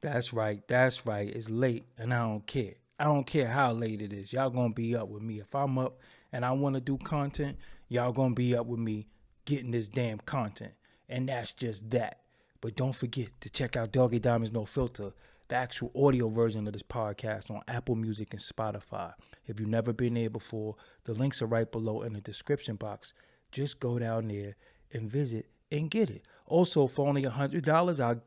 That's right. That's right. It's late and I don't care. I don't care how late it is. Y'all gonna be up with me. If I'm up and I wanna do content, y'all gonna be up with me getting this damn content. And that's just that. But don't forget to check out Doggie Diamonds No Filter, the actual audio version of this podcast on Apple Music and Spotify. If you've never been there before, the links are right below in the description box. Just go down there and visit and get it. Also, for only $100, I'll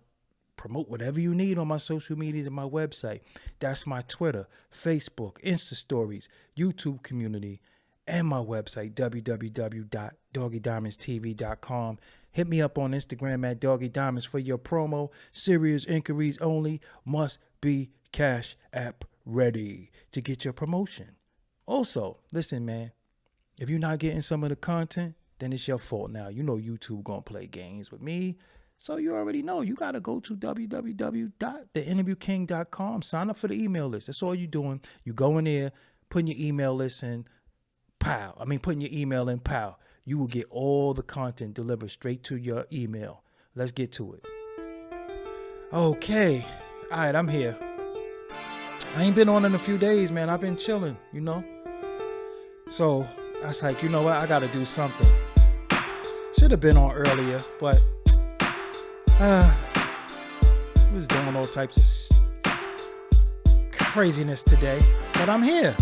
promote whatever you need on my social medias and my website. That's my Twitter, Facebook, Insta Stories, YouTube community, and my website, www.doggiediamondstv.com. Hit me up on Instagram at Doggie Diamonds for your promo. Serious inquiries only. Must be Cash App ready to get your promotion. Also, listen, man, if you're not getting some of the content, then it's your fault now. You know YouTube gonna play games with me. So you already know. You got to go to www.theinterviewking.com. Sign up for the email list. That's all you're doing. You go in there, putting your email list in, putting your email in, you will get all the content delivered straight to your email. Let's get to it. Okay. All right, I'm here. I ain't been on in a few days, man. I've been chilling, you know. So I was like, you know what? I got to do something. Should have been on earlier, but I was doing all types of craziness today. But I'm here.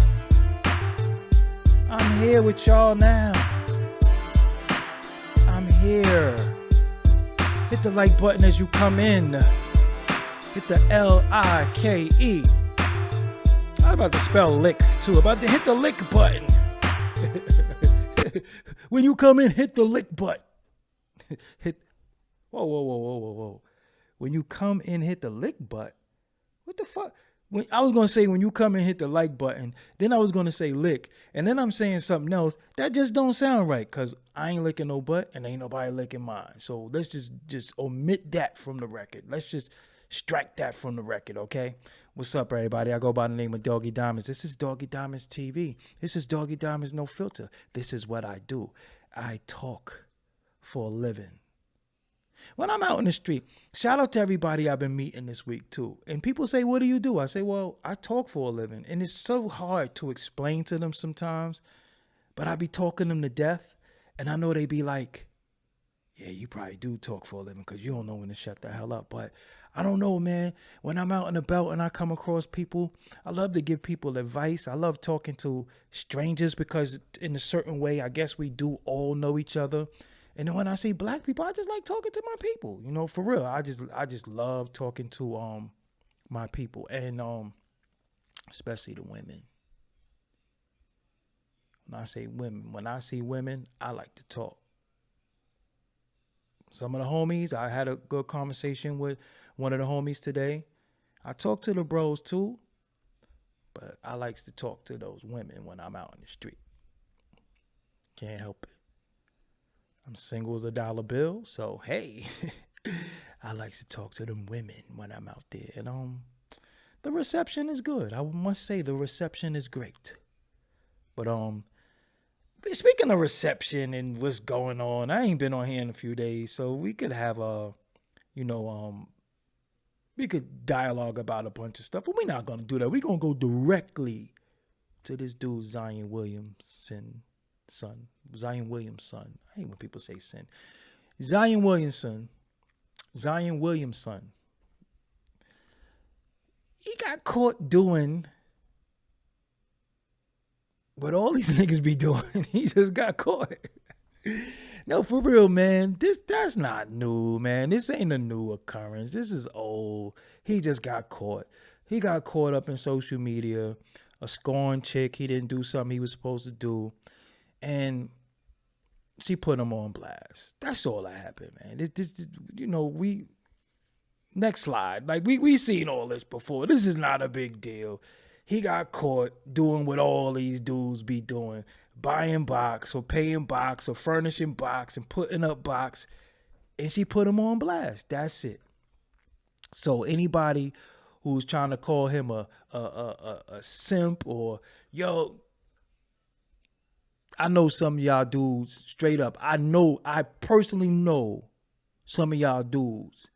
I'm here with y'all now. I'm here. Hit the like button as you come in. Hit the L-I-K-E. I'm about to spell lick too. About to hit the lick button. When you come in, hit the lick button. Hit. Whoa. When you come in, hit the lick button. What the fuck? I was going to say when you come in, hit the like button. Then I was going to say lick. And then I'm saying something else. That just don't sound right because I ain't licking no butt and ain't nobody licking mine. So let's just omit that from the record. Let's just strike that from the record, okay? What's up, everybody? I go by the name of Doggie Diamonds. This is Doggie Diamonds TV. This is Doggie Diamonds No Filter. This is what I do. I talk for a living. When I'm out in the street, shout out to everybody I've been meeting this week too. And people say, what do you do? I say, well, I talk for a living. And it's so hard to explain to them sometimes. But I be talking them to death. And I know they be like, yeah, you probably do talk for a living because you don't know when to shut the hell up. But I don't know, man. When I'm out and about and I come across people, I love to give people advice. I love talking to strangers because in a certain way, I guess we do all know each other. And then when I see black people, I just like talking to my people. You know, for real. I just love talking to my people and especially the women. When I see women, I like to talk. Some of the homies, I had a good conversation with one of the homies today. I talk to the bros too, but I likes to talk to those women when I'm out in the street. Can't help it. I'm single as a dollar bill, so hey, I like to talk to them women when I'm out there. And the reception is good. I must say the reception is great. But speaking of reception and what's going on, I ain't been on here in a few days, so we could have we could dialogue about a bunch of stuff, but we're not gonna do that. We're gonna go directly to this dude Zion Williamson. Zion Williamson. I hate when people say sin. Zion Williamson. He got caught doing what all these niggas be doing. He just got caught. No, for real, man. That's not new, man. This ain't a new occurrence. This is old. He just got caught. He got caught up in social media. A scorned chick. He didn't do something he was supposed to do. And she put him on blast. That's all that happened, man. Next slide. Like, we seen all this before. This is not a big deal. He got caught doing what all these dudes be doing. Buying box or paying box or furnishing box and putting up box. And she put him on blast. That's it. So anybody who's trying to call him a simp or, yo, I know some of y'all dudes, straight up, I personally know some of y'all dudes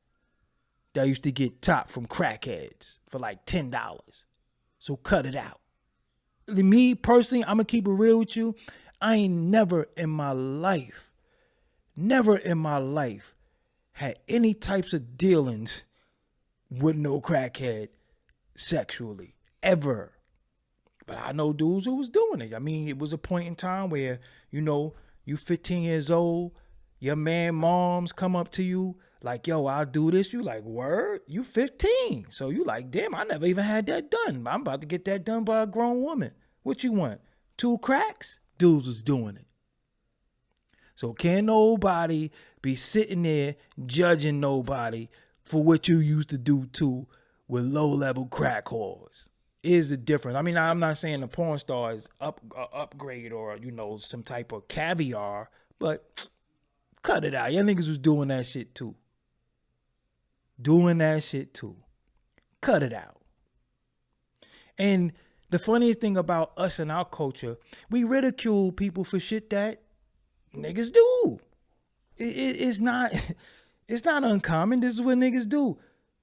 that used to get top from crackheads for like $10. So cut it out. Me personally, I'm going to keep it real with you. I ain't never in my life had any types of dealings with no crackhead sexually, ever. But I know dudes who was doing it. I mean, it was a point in time where, you 15 years old, your man moms come up to you like, yo, I'll do this. You like, word? You 15. So you like, damn, I never even had that done. I'm about to get that done by a grown woman. What you want? 2 cracks? Dudes was doing it. So can't nobody be sitting there judging nobody for what you used to do too with low-level crack whores. Is the difference. I mean, I'm not saying the porn star is upgrade or, some type of caviar, but cut it out. Y'all niggas was doing that shit too. Cut it out. And the funniest thing about us and our culture, we ridicule people for shit that niggas do. It's not uncommon. This is what niggas do.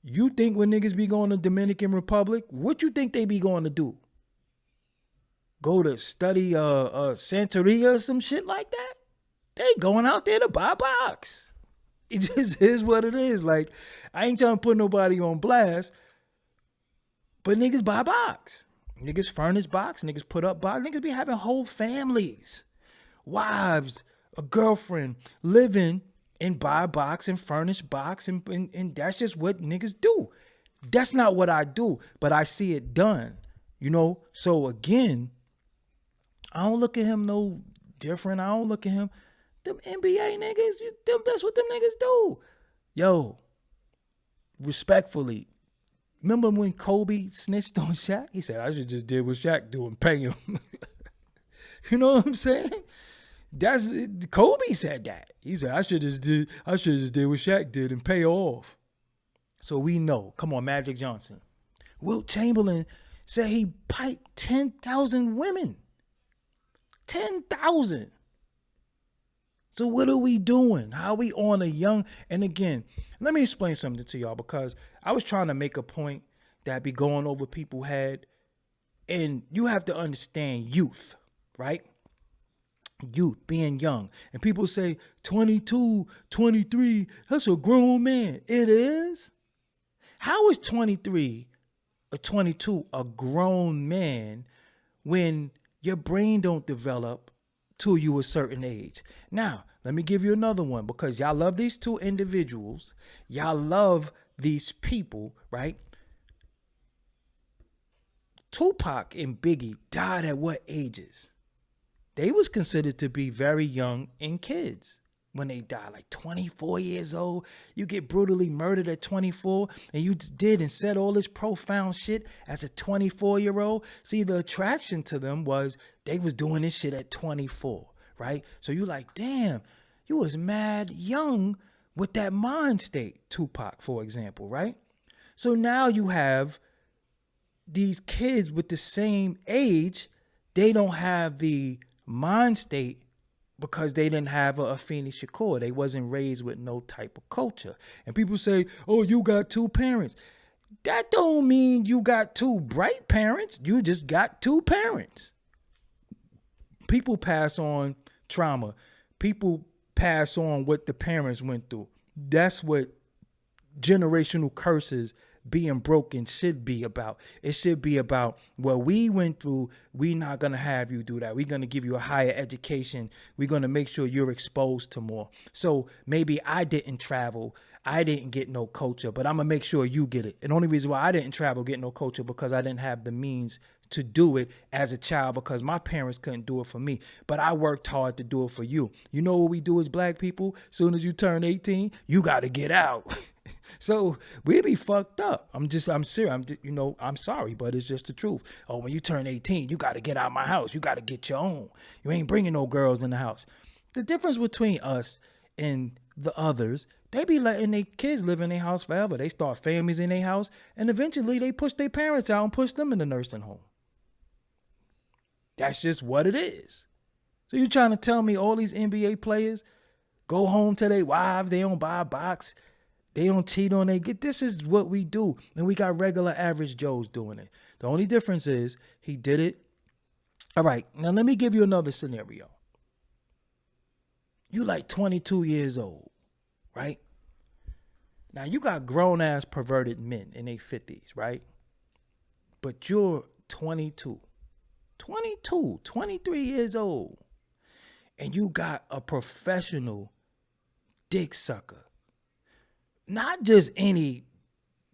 You think when niggas be going to Dominican Republic, what you think they be going to do? Go to study Santeria or some shit like that? They going out there to buy box. It just is what it is. Like, I ain't trying to put nobody on blast, but niggas buy box. Niggas furnish box. Niggas put up box. Niggas be having whole families, wives, a girlfriend, living and buy box and furnish box. And that's just what niggas do. That's not what I do, but I see it done, So again, I don't look at him no different. I don't look at him. Them NBA niggas, that's what them niggas do. Yo, respectfully, remember when Kobe snitched on Shaq? He said, I should just did what Shaq do and pay him. You know what I'm saying? That's Kobe said that. He said, I should just did what Shaq did and pay off. So we know. Come on, Magic Johnson. Wilt Chamberlain said he piped 10,000 women. 10,000. So what are we doing? How are we on a young? And again, let me explain something to y'all, because I was trying to make a point that be going over people's head. And you have to understand youth, right? Youth, being young. And people say 22, 23, that's a grown man. It is? How is 23 or 22 a grown man when your brain don't develop till you a certain age? Now, let me give you another one, because y'all love these two individuals. Y'all love these people, right? Tupac and Biggie died at what ages? They was considered to be very young and kids when they died, like 24 years old. You get brutally murdered at 24, and you did and said all this profound shit as a 24-year-old. See, the attraction to them was they was doing this shit at 24, right? So you like, damn, you was mad young with that mind state, Tupac, for example, right? So now you have these kids with the same age. They don't have the mind state because they didn't have a Afeni Shakur. They wasn't raised with no type of culture. And people say, oh, you got 2 parents. That don't mean you got 2 bright parents. You just got 2 parents. People pass on trauma. People pass on what the parents went through. That's what generational curses being broken should be about. It should be about what we went through. We're not going to have you do that. We're going to give you a higher education. We're going to make sure you're exposed to more. So maybe I didn't travel. I didn't get no culture, but I'm going to make sure you get it. And the only reason why I didn't travel, get no culture, because I didn't have the means to do it as a child, because my parents couldn't do it for me. But I worked hard to do it for you. You know what we do as black people? As soon as you turn 18, you got to get out. So we be fucked up. I'm serious. I'm sorry, but it's just the truth. Oh, when you turn 18, you got to get out of my house. You got to get your own. You ain't bringing no girls in the house. The difference between us and the others, they be letting their kids live in their house forever. They start families in their house, and eventually they push their parents out and push them in the nursing home. That's just what it is. So you trying to tell me all these NBA players go home to their wives, they don't buy a box, They don't cheat on they get. This is what we do. And we got regular average Joes doing it. The only difference is he did it. All right, now let me give you another scenario. You like 22 years old, right? Now you got grown ass perverted men in their 50s, right? But you're 22, 23 years old. And you got a professional dick sucker. Not just any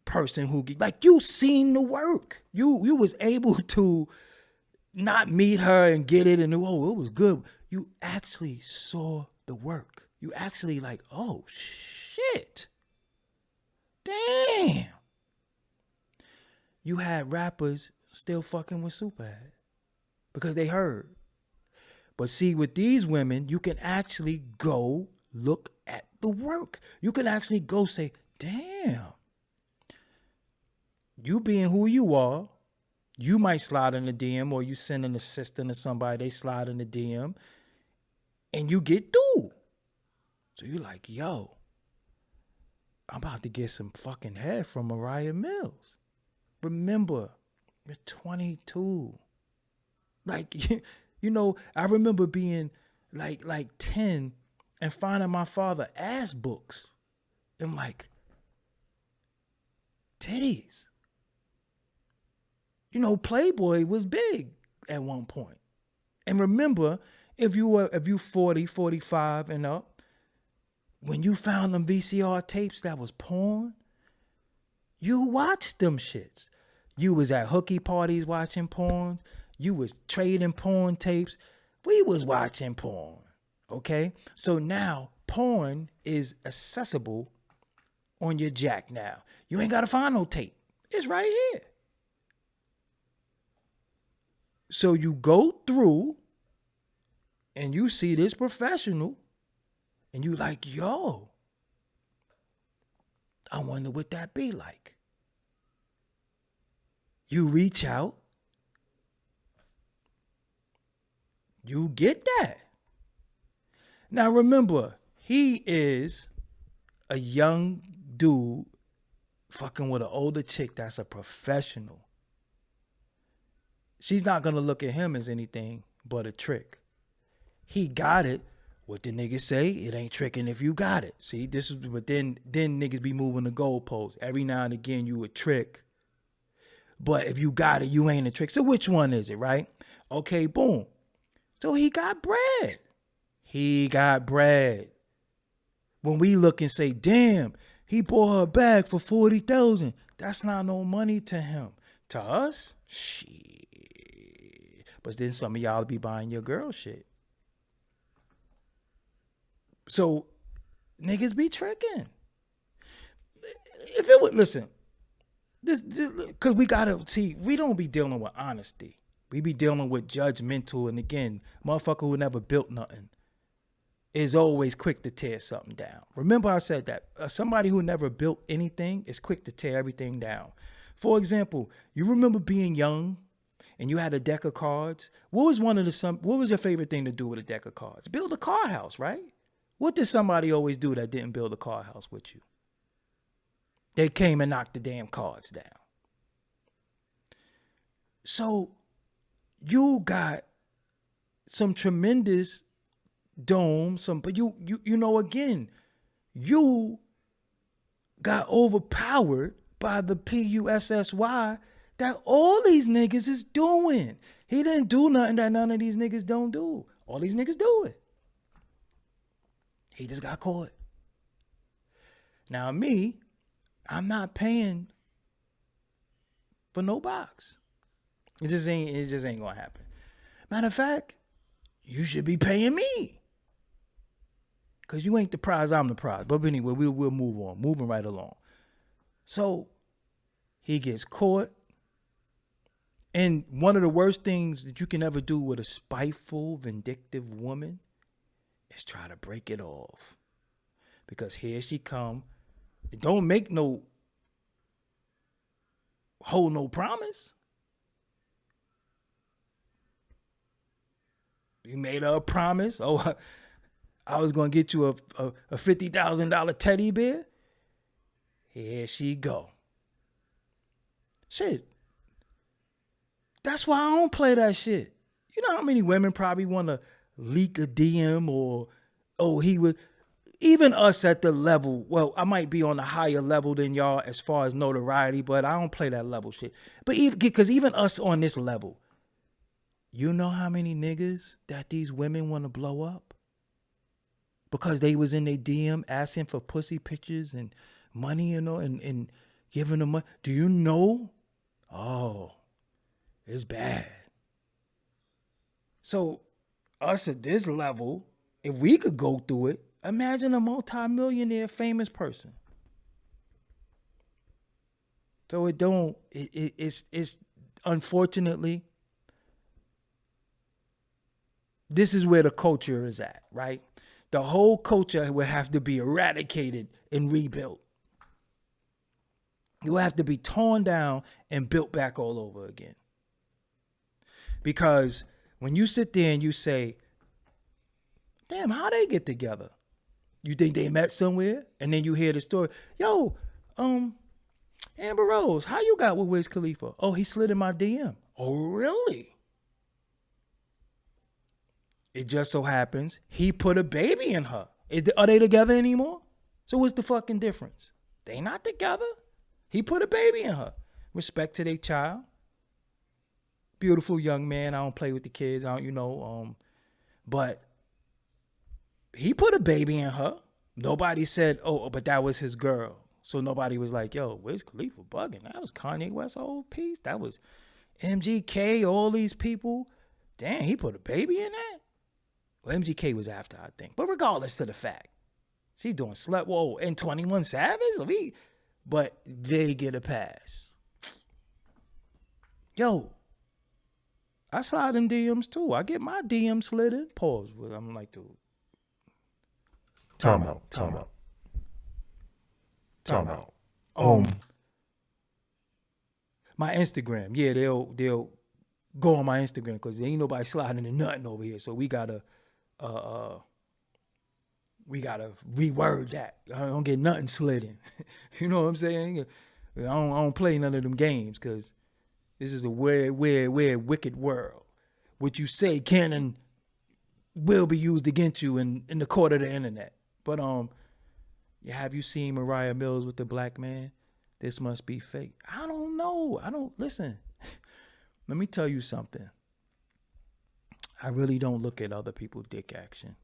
person who, like, you seen the work. You was able to not meet her and get it and, oh, it was good. You actually saw the work. You actually like, oh, shit. Damn. You had rappers still fucking with Superhead because they heard. But see, with these women, you can actually go look at the work. You can actually go say, damn, you being who you are, you might slide in the DM, or you send an assistant or somebody, they slide in the DM, and you get through. So you're like, yo, I'm about to get some fucking head from Moriah Mills. Remember, you're 22. Like, you know, I remember being like 10 and finding my father ass books. And like, titties. You know, Playboy was big at one point. And remember, if you 40, 45 and up, when you found them VCR tapes that was porn, you watched them shits. You was at hooky parties watching porns. You was trading porn tapes. We was watching porn. Okay? So now porn is accessible on your jack now. You ain't got to find no tape. It's right here. So you go through and you see this professional and you like, yo, I wonder what that be like. You reach out. You get that. Now remember, he is a young dude fucking with an older chick that's a professional. She's not going to look at him as anything but a trick. He got it. What the niggas say, it ain't tricking if you got it. See, this is, but then niggas be moving the goalposts. Every now and again, you a trick. But if you got it, you ain't a trick. So which one is it, right? Okay, boom. So he got bread. He got bread. When we look and say, damn, he bought her bag for $40,000. That's not no money to him. To us, shit. But then some of y'all be buying your girl shit. So niggas be tricking. If it would, listen, this because we gotta see, we don't be dealing with honesty. We be dealing with judgmental, and again, motherfucker who never built nothing is always quick to tear something down. Remember I said that. Somebody who never built anything is quick to tear everything down. For example, you remember being young and you had a deck of cards? What was your favorite thing to do with a deck of cards? Build a card house, right? What did somebody always do that didn't build a card house with you? They came and knocked the damn cards down. So you got some tremendous dome, but you know, again, you got overpowered by the PUSSY that all these niggas is doing. He didn't do nothing that none of these niggas don't do. All these niggas do it. He just got caught. Now me, I'm not paying for no box. It just ain't gonna happen. Matter of fact, you should be paying me. Cause you ain't the prize, I'm the prize. But anyway, we'll move on, moving right along. So he gets caught. And one of the worst things that you can ever do with a spiteful, vindictive woman is try to break it off. Because here she come. Don't make hold no promise. You made her a promise. Oh, I was going to get you a $50,000 teddy bear. Here she go. Shit. That's why I don't play that shit. You know how many women probably want to leak a DM or, oh, he was, even us at the level, well, I might be on a higher level than y'all as far as notoriety, but I don't play that level shit. But even, because even us on this level, you know how many niggas that these women want to blow up? Because they was in their DM asking for pussy pictures and money, you know, and giving them money. Do you know? Oh, it's bad. So us at this level, if we could go through it, imagine a multimillionaire famous person. So it's unfortunately, this is where the culture is at, right? The whole culture will have to be eradicated and rebuilt. It will have to be torn down and built back all over again. Because when you sit there and you say, damn, how they get together? You think they met somewhere? And then you hear the story. Yo, Amber Rose, how you got with Wiz Khalifa? Oh, he slid in my DM. Oh, really? It just so happens he put a baby in her. Are they together anymore? So what's the fucking difference? They not together. He put a baby in her. Respect to their child. Beautiful young man. I don't play with the kids. I don't, but he put a baby in her. Nobody said, oh, but that was his girl. So nobody was like, yo, where's Khalifa bugging? That was Kanye West's old piece. That was MGK, all these people. Damn, he put a baby in that? Well, MGK was after, I think. But regardless to the fact, she's doing slut. Whoa, and 21 Savage? But they get a pass. Yo, I slide in DMs too. I get my DM slid in. Pause. I'm like, dude. Time out. My Instagram. Yeah, they'll go on my Instagram because there ain't nobody sliding in nothing over here. So we gotta reword that. I don't get nothing slid in. You know what I'm saying? I don't play none of them games because this is a weird, wicked world. What you say can and will be used against you in the court of the internet. But have you seen Moriah Mills with the black man? This must be fake. I don't know. Listen. Let me tell you something. I really don't look at other people's dick action.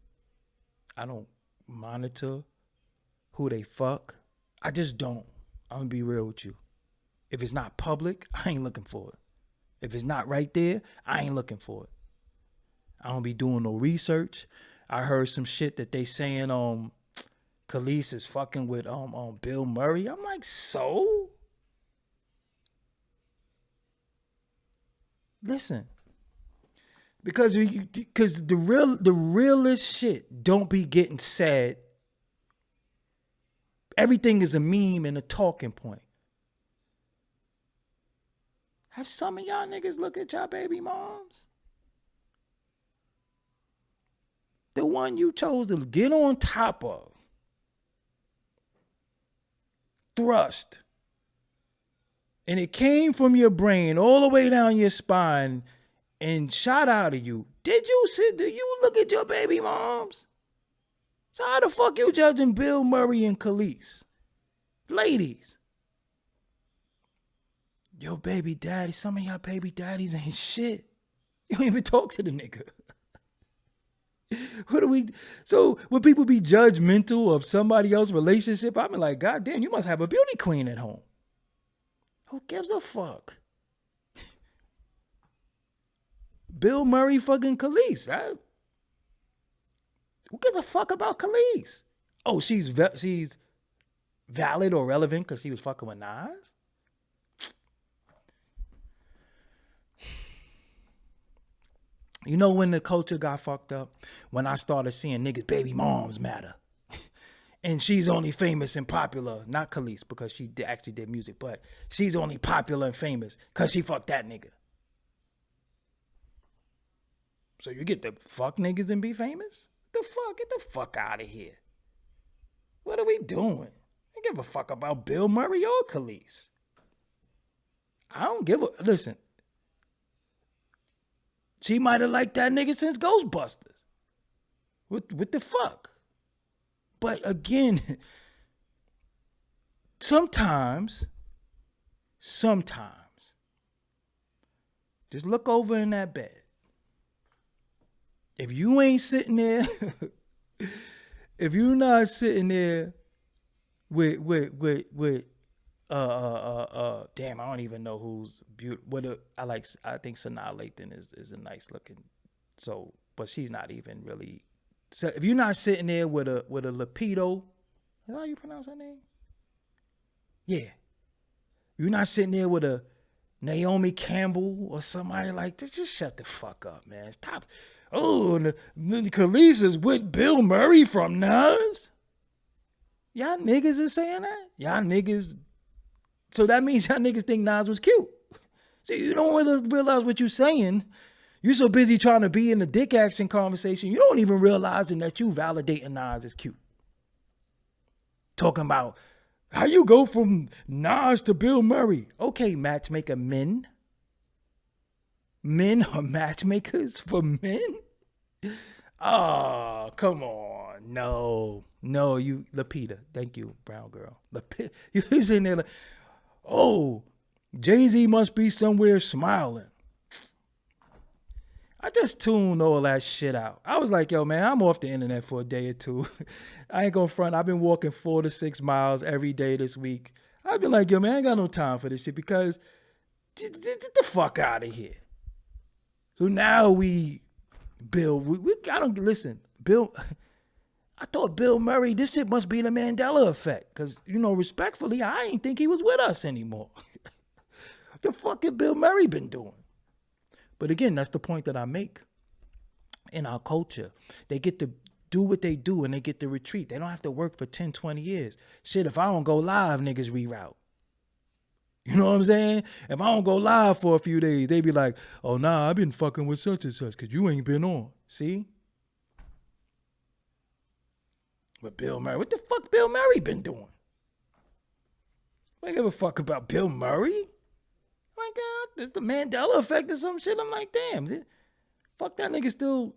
I don't monitor who they fuck. I just don't. I'm gonna be real with you. If it's not public, I ain't looking for it. If it's not right there, I ain't looking for it. I don't be doing no research. I heard some shit that they saying Khalees is fucking with Bill Murray. I'm like, so? Listen. Because the realest shit don't be getting said. Everything is a meme and a talking point. Have some of y'all niggas look at y'all baby moms? The one you chose to get on top of. Thrust. And it came from your brain all the way down your spine and shot out of you. Do you look at your baby moms? So how the fuck you judging Bill Murray and Khalees? Ladies. Your baby daddy, some of y'all baby daddies ain't shit. You don't even talk to the nigga. So when people be judgmental of somebody else's relationship, I be like, God damn, you must have a beauty queen at home. Who gives a fuck? Bill Murray fucking Khalees. Who gives a fuck about Khalees? Oh, she's valid or relevant because she was fucking with Nas? You know when the culture got fucked up? When I started seeing niggas' baby moms matter. And she's only famous and popular, not Khalees because she actually did music, but she's only popular and famous because she fucked that nigga. So you get to fuck niggas and be famous? The fuck? Get the fuck out of here. What are we doing? give a fuck about Bill Murray or Khalees. I don't give a... Listen. She might have liked that nigga since Ghostbusters. What the fuck? But again, sometimes, just look over in that bed. If you ain't sitting there, if you're not sitting there with damn, I don't even know who's beautiful. I think Sanaa Lathan is a nice looking soul, but she's not even really. So if you're not sitting there with a Lapido, is that how you pronounce her name? Yeah. You're not sitting there with a Naomi Campbell or somebody like this. Just shut the fuck up, man. Stop. Oh, Khalees is with Bill Murray from Nas. Y'all niggas is saying that? Y'all niggas. So that means y'all niggas think Nas was cute. So you don't really realize what you're saying. You're so busy trying to be in the dick action conversation, you don't even realizing that you validating Nas as cute. Talking about how you go from Nas to Bill Murray. Okay, matchmaker men. Men are matchmakers for men? Oh, come on. No, you, Lapita. Thank you, brown girl. You was in there like, oh, Jay-Z must be somewhere smiling. I just tuned all that shit out. I was like, yo, man, I'm off the internet for a day or two. I ain't gonna front. I've been walking 4 to 6 miles every day this week. I've been like, yo, man, I ain't got no time for this shit because get the fuck out of here. So now Bill, I don't listen. Bill, I thought Bill Murray, this shit must be the Mandela effect. Because, respectfully, I ain't think he was with us anymore. What the fuck has Bill Murray been doing? But again, that's the point that I make. In our culture, they get to do what they do and they get to retreat. They don't have to work for 10, 20 years. Shit, if I don't go live, niggas reroute. You know what I'm saying? If I don't go live for a few days, they be like, oh, nah, I've been fucking with such and such because you ain't been on. See? But Bill Murray, what the fuck Bill Murray been doing? I give a fuck about Bill Murray? My God, there's the Mandela effect or some shit. I'm like, damn, fuck that nigga still.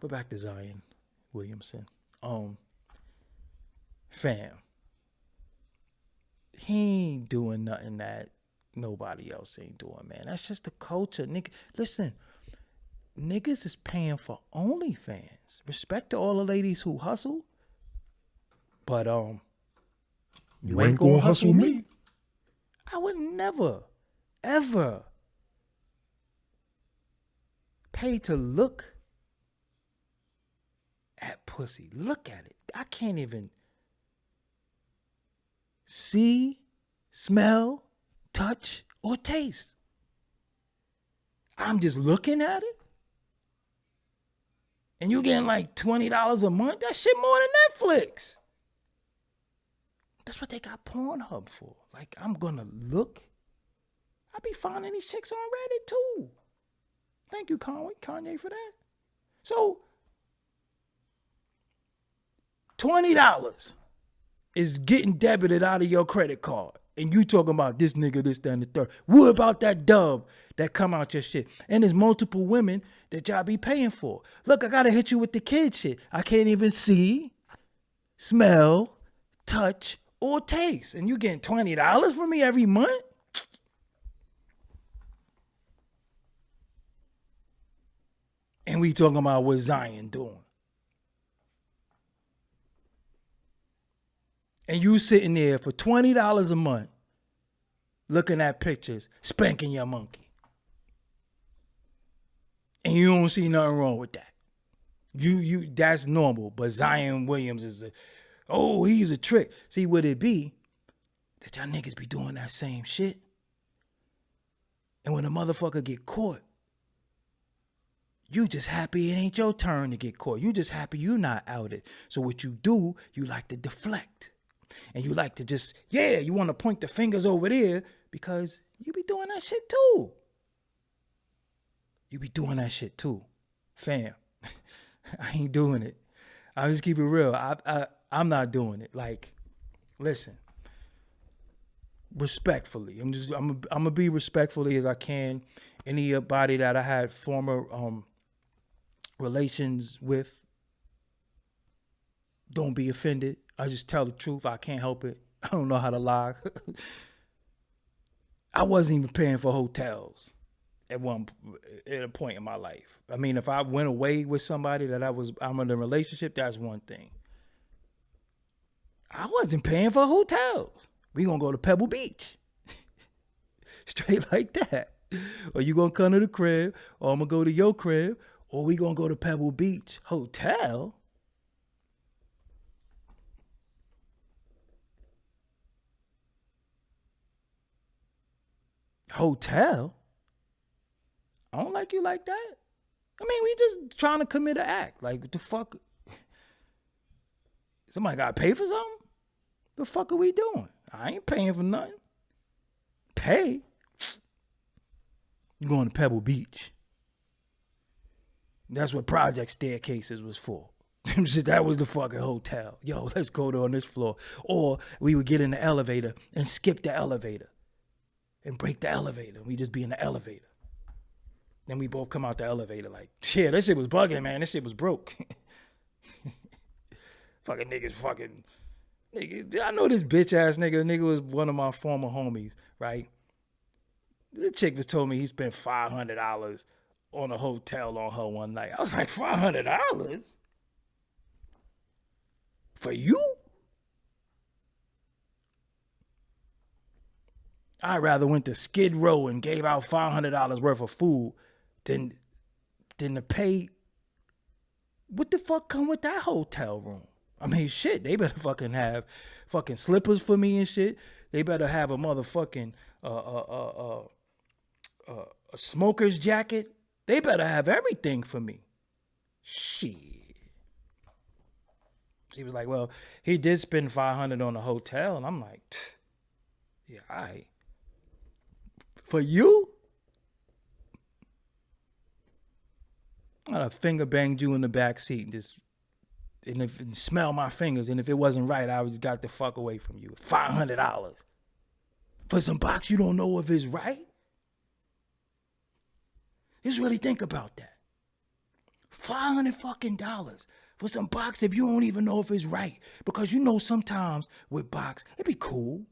But back to Zion Williamson. Fam. He ain't doing nothing that nobody else ain't doing, man. That's just the culture. Nigga, listen, niggas is paying for OnlyFans. Respect to all the ladies who hustle. But you ain't gonna hustle me. I would never, ever pay to look at pussy. Look at it. I can't even see, smell, touch, or taste. I'm just looking at it. And you getting like $20 a month? That shit more than Netflix. That's what they got Pornhub for. Like, I'm gonna look. I be finding these chicks on Reddit too. Thank you, Kanye, for that. So, $20 is getting debited out of your credit card. And you talking about this nigga, this, that, and the third. What about that dub that come out your shit? And there's multiple women that y'all be paying for. Look, I gotta hit you with the kid shit. I can't even see, smell, touch, or taste. And you getting $20 from me every month? And we talking about what Zion doing. And you sitting there for $20 a month looking at pictures, spanking your monkey. And you don't see nothing wrong with that. You that's normal. But Zion Williams is he's a trick. See, would it be that y'all niggas be doing that same shit? And when a motherfucker get caught, you just happy it ain't your turn to get caught. You just happy you not outed. So what you do, you like to deflect. And you like to just, you want to point the fingers over there because you be doing that shit too. You be doing that shit too. Fam, I ain't doing it. I just keep it real. I'm not doing it. Like, listen, respectfully, I'm gonna be respectfully as I can. Anybody that I had former relations with, don't be offended. I just tell the truth. I can't help it. I don't know how to lie. I wasn't even paying for hotels at a point in my life. I mean, if I went away with somebody that I'm in a relationship, that's one thing. I wasn't paying for hotels. We gonna go to Pebble Beach. Straight like that. Or you gonna come to the crib, or I'm gonna go to your crib, or we gonna go to Pebble Beach. Hotel? Hotel? I don't like you like that. I mean, we just trying to commit an act. Like, what the fuck? Somebody gotta pay for something? The fuck are we doing? I ain't paying for nothing. Pay? You going to Pebble Beach. That's what Project Staircases was for. That was the fucking hotel. Yo, let's go on this floor. Or we would get in the elevator and skip the elevator and break the elevator. We just be in the elevator. Then we both come out the elevator like, yeah, that shit was bugging, man. This shit was broke. Fucking niggas fucking... Nigga, I know this bitch ass nigga. Nigga was one of my former homies, right? The chick just told me he spent $500 on a hotel on her one night. I was like, $500? For you? I'd rather went to Skid Row and gave out $500 worth of food than to pay. What the fuck come with that hotel room? I mean, shit, they better fucking have fucking slippers for me and shit. They better have a motherfucking a smoker's jacket. They better have everything for me. Shit. She was like, well, he did spend $500 on a hotel. And I'm like, yeah, all right. For you? I'd have finger banged you in the back seat and smell my fingers. And if it wasn't right, I just got the fuck away from you. $500 for some box you don't know if it's right. Just really think about that. $500 fucking dollars for some box if you don't even know if it's right. Because you know sometimes with box, it'd be cool.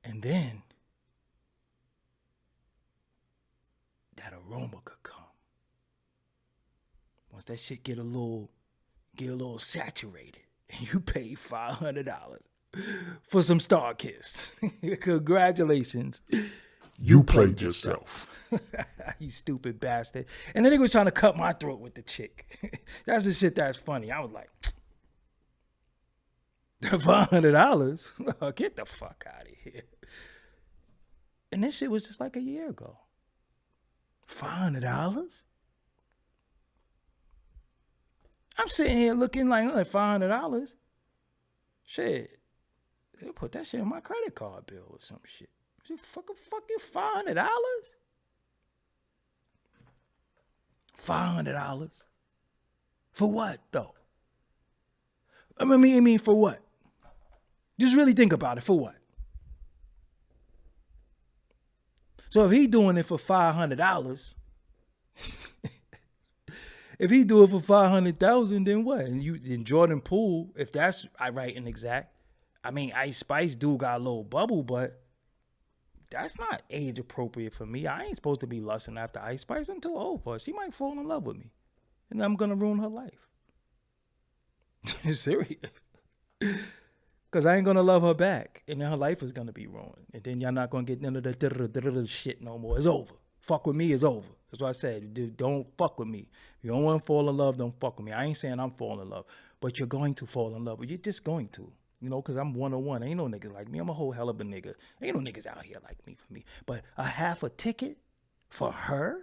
And then that aroma could come. Once that shit get a little saturated, and you pay $500 for some Starkist. Congratulations. You played yourself. You stupid bastard. And then he was trying to cut my throat with the chick. That's the shit that's funny. I was like, $500? Get the fuck out of here. And this shit was just like a year ago. $500? I'm sitting here looking like $500. Shit. They'll put that shit on my credit card bill or some shit. You fucking $500? $500? For what, though? I mean, for what? Just really think about it. For what? So if he doing it for $500, if he do it for $500,000, then what? And in Jordan Poole, if that's right and exact, I mean, Ice Spice do got a little bubble, but that's not age appropriate for me. I ain't supposed to be lusting after Ice Spice. I'm too old for her. She might fall in love with me, and I'm gonna ruin her life. Serious. Because I ain't gonna love her back, and then her life is gonna be ruined, and then y'all not gonna get none of the shit no more. It's over. Fuck with me is over. That's what I said. Dude, don't fuck with me. If you don't want to fall in love, don't fuck with me. I ain't saying I'm falling in love, but you're going to fall in love. You're just going to. You know, because I'm 101. Ain't no niggas like me. I'm a whole hell of a nigga. Ain't no niggas out here like me for me. But a half a ticket for her?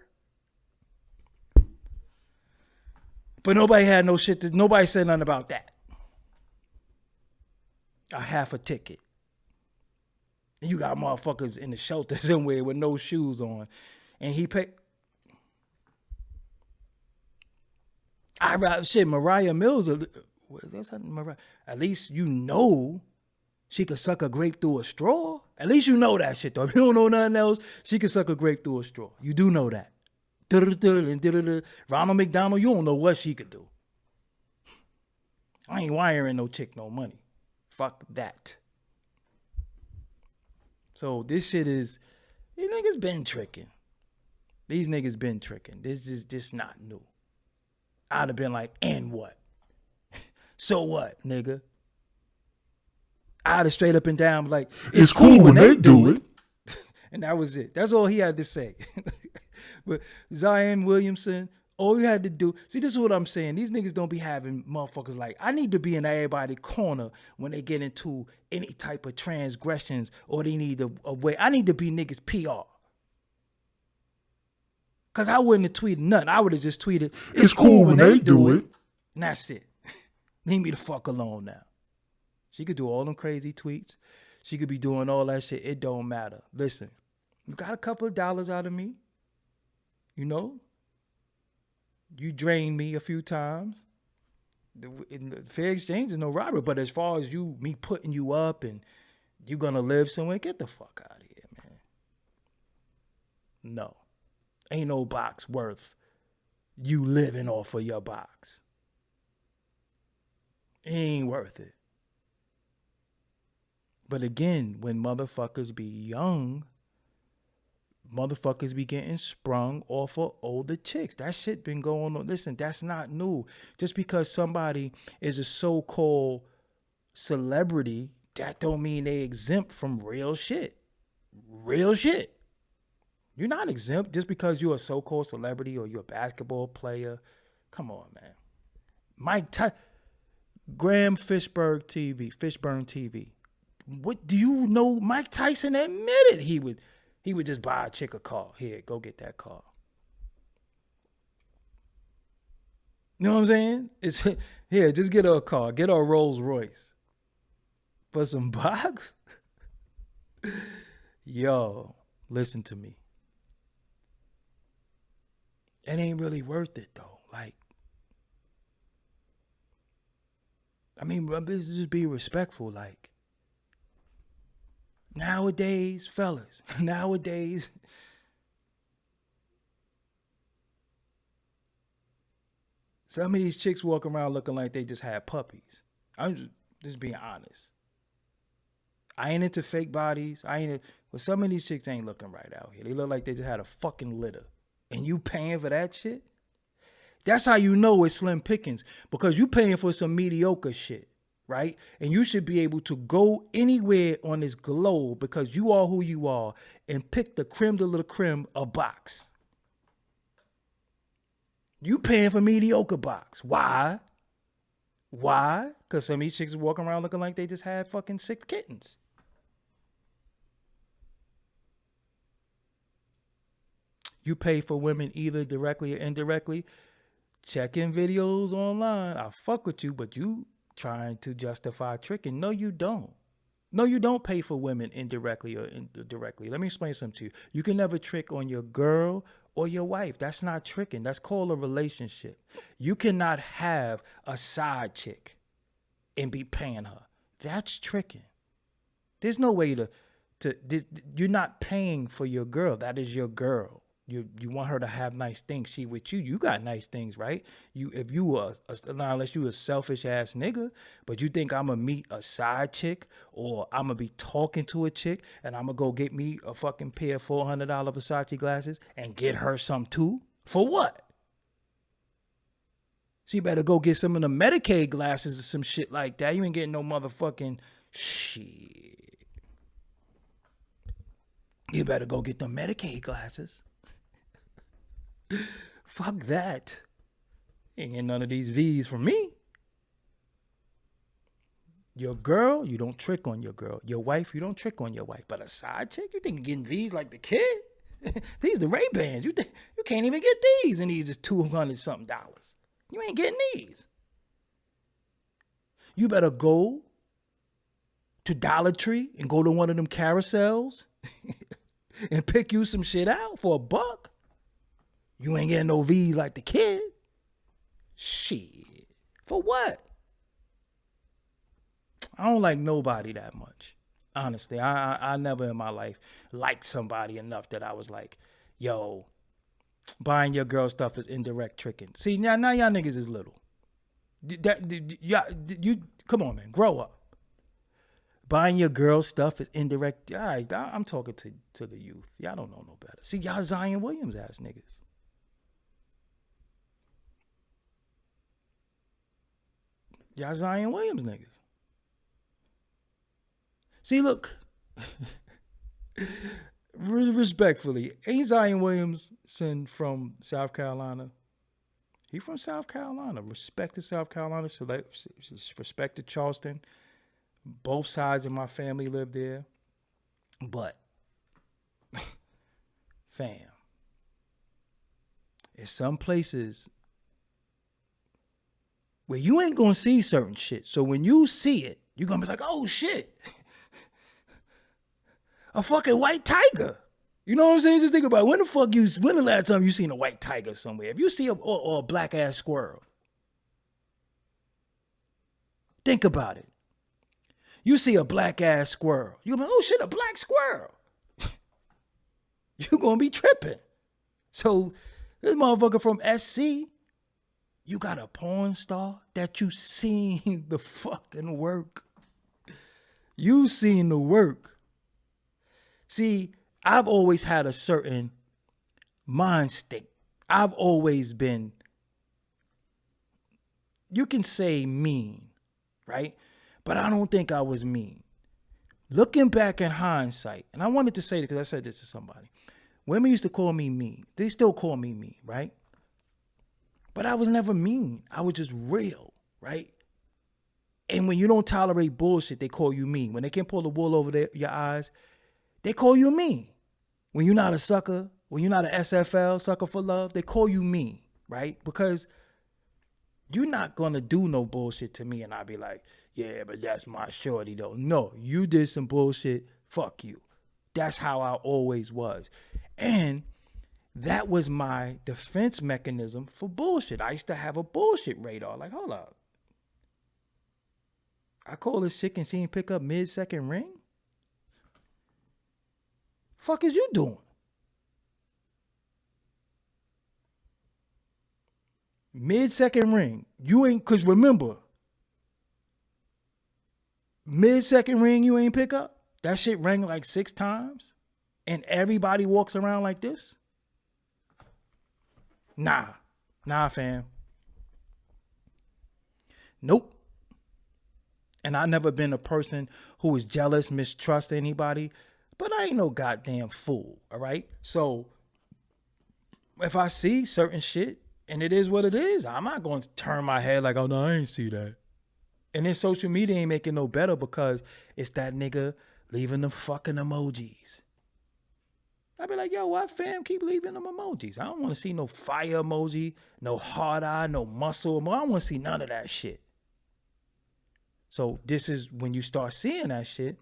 But nobody had no shit. Nobody said nothing about that. A half a ticket. And you got motherfuckers in the shelter somewhere with no shoes on. And he paid. Moriah Mills there's nothing Mariah. At least you know she could suck a grape through a straw. At least you know that shit, though. If you don't know nothing else, she could suck a grape through a straw. You do know that. Ronald McDonald, you don't know what she could do. I ain't wiring no chick no money. Fuck that. So this shit is, these niggas been tricking. These niggas been tricking. This is just not new. I'd have been like, and what? So what, nigga? I'd have straight up and down like, it's cool when they do it. And that was it. That's all he had to say. But Zion Williamson, all you had to do, see, this is what I'm saying. These niggas don't be having motherfuckers like, I need to be in everybody's corner when they get into any type of transgressions or they need a way. I need to be niggas PR. Because I wouldn't have tweeted nothing. I would have just tweeted, it's cool when they do it. And that's it. Leave me the fuck alone now. She could do all them crazy tweets. She could be doing all that shit. It don't matter. Listen, you got a couple of dollars out of me. You know? You drained me a few times. In the fair exchange is no robbery. But as far as me putting you up and you gonna live somewhere, get the fuck out of here, man. No. Ain't no box worth you living off of your box. It ain't worth it. But again, when motherfuckers be young, motherfuckers be getting sprung off of older chicks. That shit been going on. Listen, that's not new. Just because somebody is a so-called celebrity, that don't mean they exempt from real shit. Real shit. You're not exempt just because you're a so-called celebrity or you're a basketball player. Come on, man. Graham Fishburne TV. What do you know? Mike Tyson admitted he would just buy a chick a car. Here, go get that car. You know what I'm saying? It's here, just get her a car. Get her a Rolls Royce. For some box? Yo, listen to me. It ain't really worth it though. Like, I mean, just be respectful. Like, nowadays, fellas, some of these chicks walk around looking like they just had puppies. I'm just being honest. I ain't into fake bodies. But some of these chicks ain't looking right out here. They look like they just had a fucking litter. And you paying for that shit? That's how you know it's slim pickings. Because you paying for some mediocre shit, right? And you should be able to go anywhere on this globe because you are who you are and pick the creme de la creme a box. You paying for mediocre box. Why? Because some of these chicks walking around looking like they just had fucking 6 kittens. You pay for women either directly or indirectly. Checking videos online. I fuck with you, but you trying to justify tricking. No, you don't. No, you don't pay for women indirectly or directly. Let me explain something to you. You can never trick on your girl or your wife. That's not tricking. That's called a relationship. You cannot have a side chick and be paying her. That's tricking. There's no way you're not paying for your girl. That is your girl. You want her to have nice things. She with you. You got nice things, right? If you were, unless you a selfish ass nigga, but you think I'm gonna meet a side chick or I'm gonna be talking to a chick and I'm gonna go get me a fucking pair of $400 Versace glasses and get her some too? For what? She better go get some of the Medicaid glasses or some shit like that. You ain't getting no motherfucking shit. You better go get the Medicaid glasses. Fuck that. Ain't getting none of these V's from me. Your girl, you don't trick on your girl. Your wife, you don't trick on your wife. But a side chick, you think you're getting V's like the kid? These the Ray-Bans. You think you can't even get these, and these is $200-something. You ain't getting these. You better go to Dollar Tree and go to one of them carousels and pick you some shit out for $1. You ain't getting no V's like the kid. Shit. For what? I don't like nobody that much. Honestly, I never in my life liked somebody enough that I was like, yo, buying your girl stuff is indirect tricking. See, now y'all niggas is little. You come on, man, grow up. Buying your girl stuff is indirect. All right, I'm talking to the youth. Y'all don't know no better. See, y'all Zion Williams ass niggas. Y'all Zion Williams niggas. See, look. Respectfully, ain't Zion Williamson from South Carolina? He from South Carolina. Respect to South Carolina. Respect to Charleston. Both sides of my family live there. But, fam, there's some places where you ain't gonna see certain shit. So when you see it, you're gonna be like, oh shit. A fucking white tiger. You know what I'm saying? Just think about it. When the last time you seen a white tiger somewhere? If you see or a black ass squirrel, think about it. You see a black ass squirrel. You're like, oh shit, a black squirrel. You're gonna be tripping. So this motherfucker from SC, you got a porn star that you seen the fucking work. You seen the work. See, I've always had a certain mind state. I've always been, you can say mean, right? But I don't think I was mean. Looking back in hindsight, and I wanted to say it because I said this to somebody. Women used to call me mean. They still call me mean, right? But I was never mean. I was just real, right? And when you don't tolerate bullshit, they call you mean. When they can't pull the wool over your eyes, they call you mean. When you're not a sucker, when you're not an SFL, sucker for love, they call you mean, right? Because you're not going to do no bullshit to me and I'll be like, yeah, but that's my shorty though. No, you did some bullshit. Fuck you. That's how I always was. And that was my defense mechanism for bullshit. I used to have a bullshit radar. Like, hold up. I call this chick and she ain't pick up mid-second ring? Fuck is you doing? Mid-second ring. You ain't, cause remember, mid-second ring you ain't pick up? That shit rang like 6 times? And everybody walks around like this? Nah, fam. Nope. And I never been a person who was jealous, mistrust anybody, but I ain't no goddamn fool, all right? So if I see certain shit and it is what it is, I'm not going to turn my head like, oh no, I ain't see that. And then social media ain't making no better because it's that nigga leaving the fucking emojis. I be like, yo, why fam keep leaving them emojis? I don't want to see no fire emoji, no hard eye, no muscle emoji. I don't want to see none of that shit. So this is when you start seeing that shit,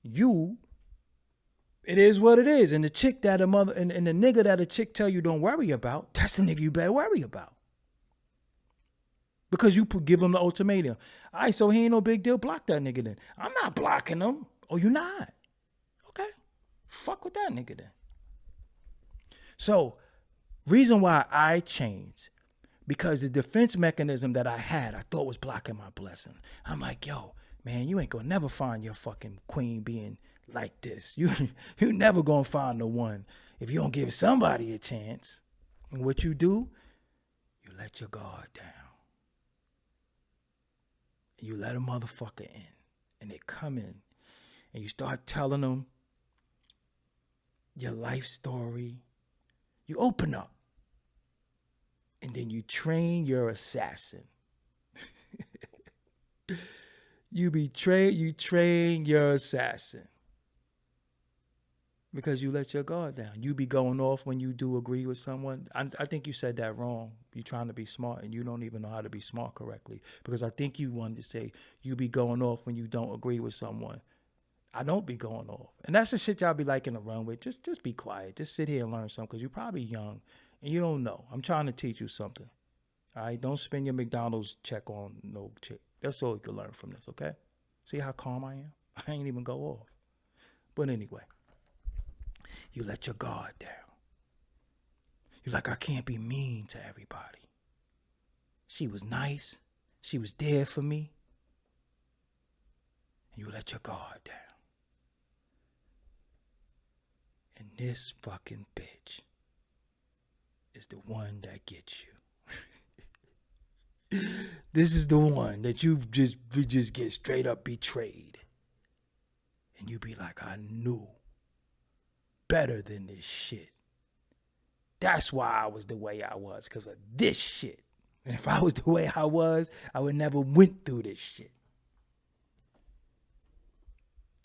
it is what it is. And the chick that a mother, and the nigga that a chick tell you don't worry about, that's the nigga you better worry about. Because you give him the ultimatum. All right, so he ain't no big deal. Block that nigga then. I'm not blocking him. Oh, you not? Okay. Fuck with that nigga then. So, reason why I changed, because the defense mechanism that I had, I thought was blocking my blessing. I'm like, yo, man, you ain't gonna never find your fucking queen being like this. You never gonna find the one if you don't give somebody a chance. And what you do, you let your guard down. And you let a motherfucker in. And they come in. And you start telling them your life story. You open up. And then you train your assassin. You train your assassin. Because you let your guard down. You be going off when you do agree with someone. I think you said that wrong. You're trying to be smart and you don't even know how to be smart correctly. Because I think you wanted to say you be going off when you don't agree with someone. I don't be going off. And that's the shit y'all be liking to run with. Just be quiet. Just sit here and learn something because you're probably young and you don't know. I'm trying to teach you something. All right? Don't spend your McDonald's check on no chick. That's all you can learn from this, okay? See how calm I am? I ain't even go off. But anyway, you let your guard down. You're like, I can't be mean to everybody. She was nice. She was there for me. And you let your guard down. And this fucking bitch is the one that gets you. This is the one that you just get straight up betrayed. And you be like, I knew better than this shit. That's why I was the way I was, because of this shit. And if I was the way I was, I would never went through this shit.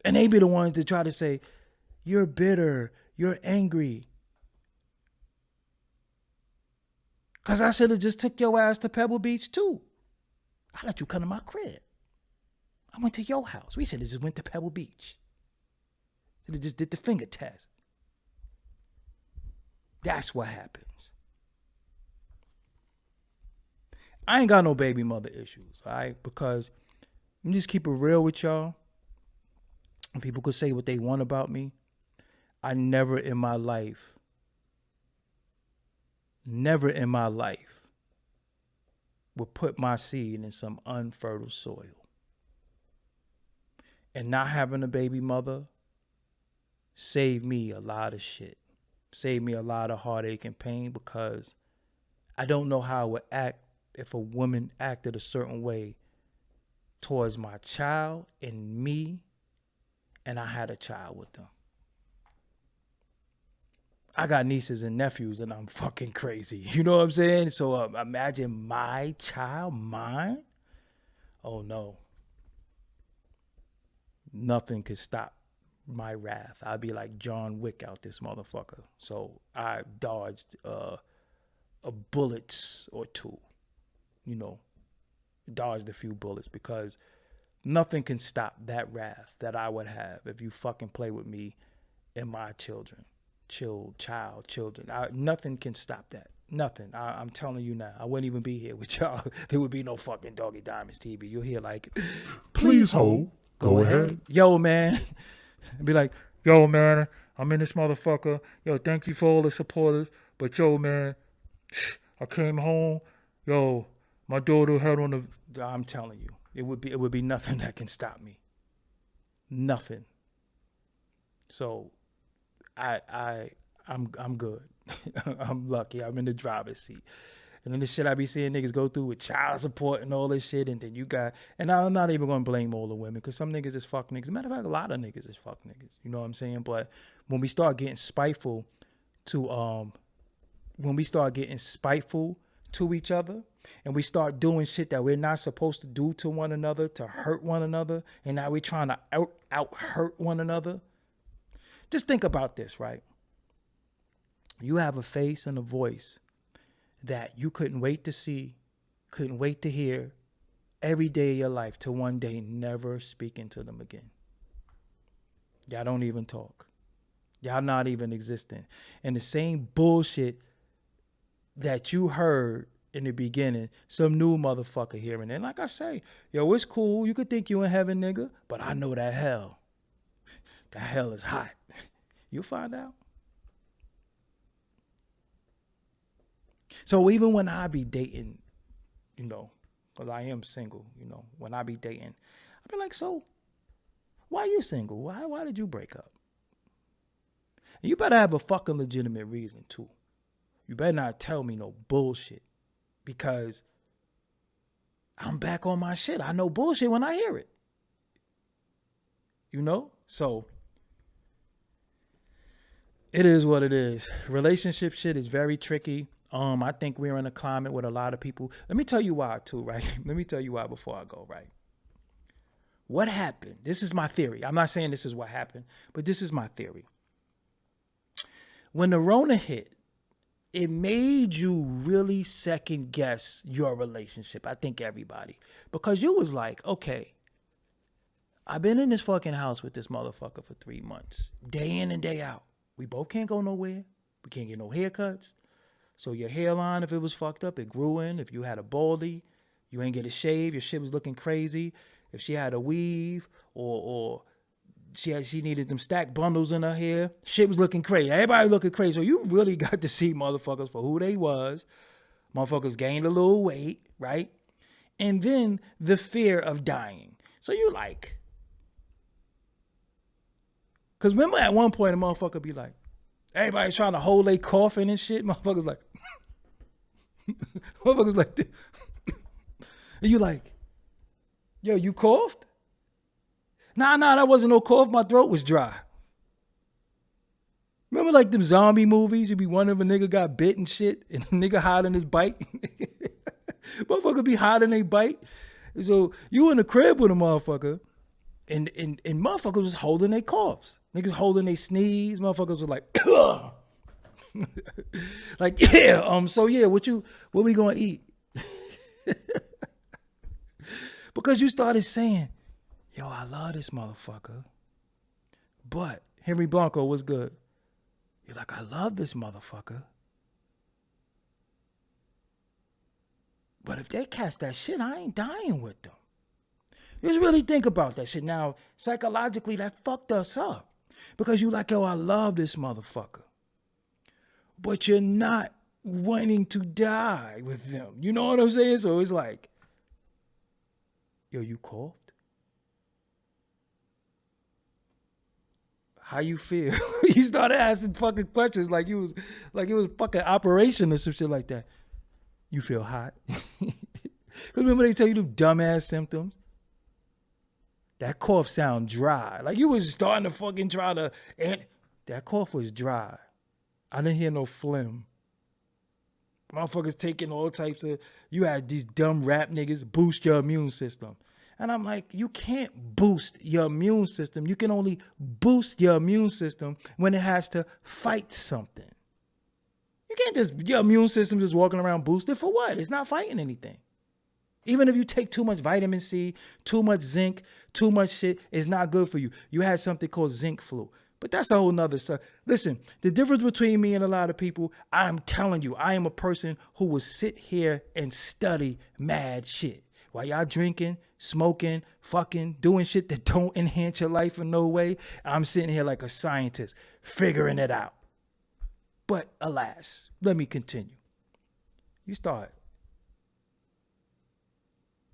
And they be the ones that try to say, you're bitter, you're angry. Because I should have just took your ass to Pebble Beach too. I let you come to my crib. I went to your house. We should have just went to Pebble Beach. Should have just did the finger test. That's what happens. I ain't got no baby mother issues, all right? Because let me just keep it real with y'all. People could say what they want about me. I never in my life would put my seed in some unfertile soil. And not having a baby mother saved me a lot of shit. Saved me a lot of heartache and pain, because I don't know how I would act if a woman acted a certain way towards my child and me, and I had a child with them. I got nieces and nephews and I'm fucking crazy. You know what I'm saying? So imagine my child, mine. Oh no. Nothing could stop my wrath. I'd be like John Wick out this motherfucker. So I dodged a bullets or two, you know, dodged a few bullets, because nothing can stop that wrath that I would have if you fucking play with me and my children. Children. Nothing can stop that. Nothing. I'm telling you now. I wouldn't even be here with y'all. There would be no fucking Doggie Diamonds TV. You'll hear like, Please hold. Go ahead. Yo, man. Be like, yo, man, I'm in this motherfucker. Yo, thank you for all the supporters. But yo, man, I came home. Yo, my daughter had on the. I'm telling you, it would be nothing that can stop me. Nothing. So, I'm good. I'm lucky. I'm in the driver's seat. And then the shit I be seeing niggas go through with child support and all this shit, and then you got, and I'm not even gonna blame all the women, because some niggas is fuck niggas. Matter of fact, a lot of niggas is fuck niggas. You know what I'm saying? But when we start getting spiteful to each other, and we start doing shit that we're not supposed to do to one another, to hurt one another, and now we're trying to out hurt one another. Just think about this, right? You have a face and a voice that you couldn't wait to see, couldn't wait to hear every day of your life, to one day never speaking to them again. Y'all don't even talk. Y'all not even existing. And the same bullshit that you heard in the beginning, some new motherfucker hearing it. And like I say, yo, it's cool. You could think you in heaven, nigga, but I know that hell. The hell is hot. You'll find out. So even when I be dating, you know, because I am single, you know, when I be dating, I be like, so why you single? Why did you break up? And you better have a fucking legitimate reason too. You better not tell me no bullshit, because I'm back on my shit. I know bullshit when I hear it. You know? So it is what it is. Relationship shit is very tricky. I think we're in a climate with a lot of people. Let me tell you why too, right? Let me tell you why before I go, right? What happened? This is my theory. I'm not saying this is what happened, but this is my theory. When the Rona hit, it made you really second guess your relationship. I think everybody. Because you was like, okay, I've been in this fucking house with this motherfucker for 3 months, day in and day out. We both can't go nowhere. We can't get no haircuts. So your hairline, if it was fucked up, it grew in. If you had a baldy, You ain't get a shave. Your shit was looking crazy. If she had a weave or she needed them stacked bundles in her hair, shit was looking crazy. Everybody looking crazy. So you really got to see motherfuckers for who they was. Motherfuckers gained a little weight, right? And then the fear of dying. So you like, because remember at one point a motherfucker be like, everybody trying to hold their coffin and shit. Motherfuckers like, motherfuckers like this. And you like, yo, you coughed? Nah, that wasn't no cough. My throat was dry. Remember like them zombie movies? You be wondering if a nigga got bit and shit, and the nigga hiding his bite. Motherfucker be hiding their bite. So you in the crib with a motherfucker, and motherfuckers was holding their coughs. Niggas holding their sneeze. Motherfuckers was like, like, yeah. So yeah, what we gonna eat? Because you started saying, yo, I love this motherfucker. But Henry Blanco was good. You're like, I love this motherfucker. But if they catch that shit, I ain't dying with them. Just really think about that shit. Now, psychologically, that fucked us up. Because you like, yo, I love this motherfucker. But you're not wanting to die with them. You know what I'm saying? So it's like, yo, you coughed? How you feel? You started asking fucking questions like it was fucking operation or some shit like that. You feel hot? Because remember they tell you them dumbass symptoms? That cough sound dry. Like you was starting to fucking try to, and that cough was dry. I didn't hear no phlegm. Motherfuckers taking all types of, you had these dumb rap niggas boost your immune system. And I'm like, you can't boost your immune system. You can only boost your immune system when it has to fight something. You can't just, your immune system just walking around boosted for what? It's not fighting anything. Even if you take too much vitamin C, too much zinc, too much shit, it's not good for you. You had something called zinc flu. But that's a whole nother stuff. Listen, the difference between me and a lot of people, I'm telling you, I am a person who will sit here and study mad shit. While y'all drinking, smoking, fucking, doing shit that don't enhance your life in no way, I'm sitting here like a scientist, figuring it out. But alas, let me continue. You start.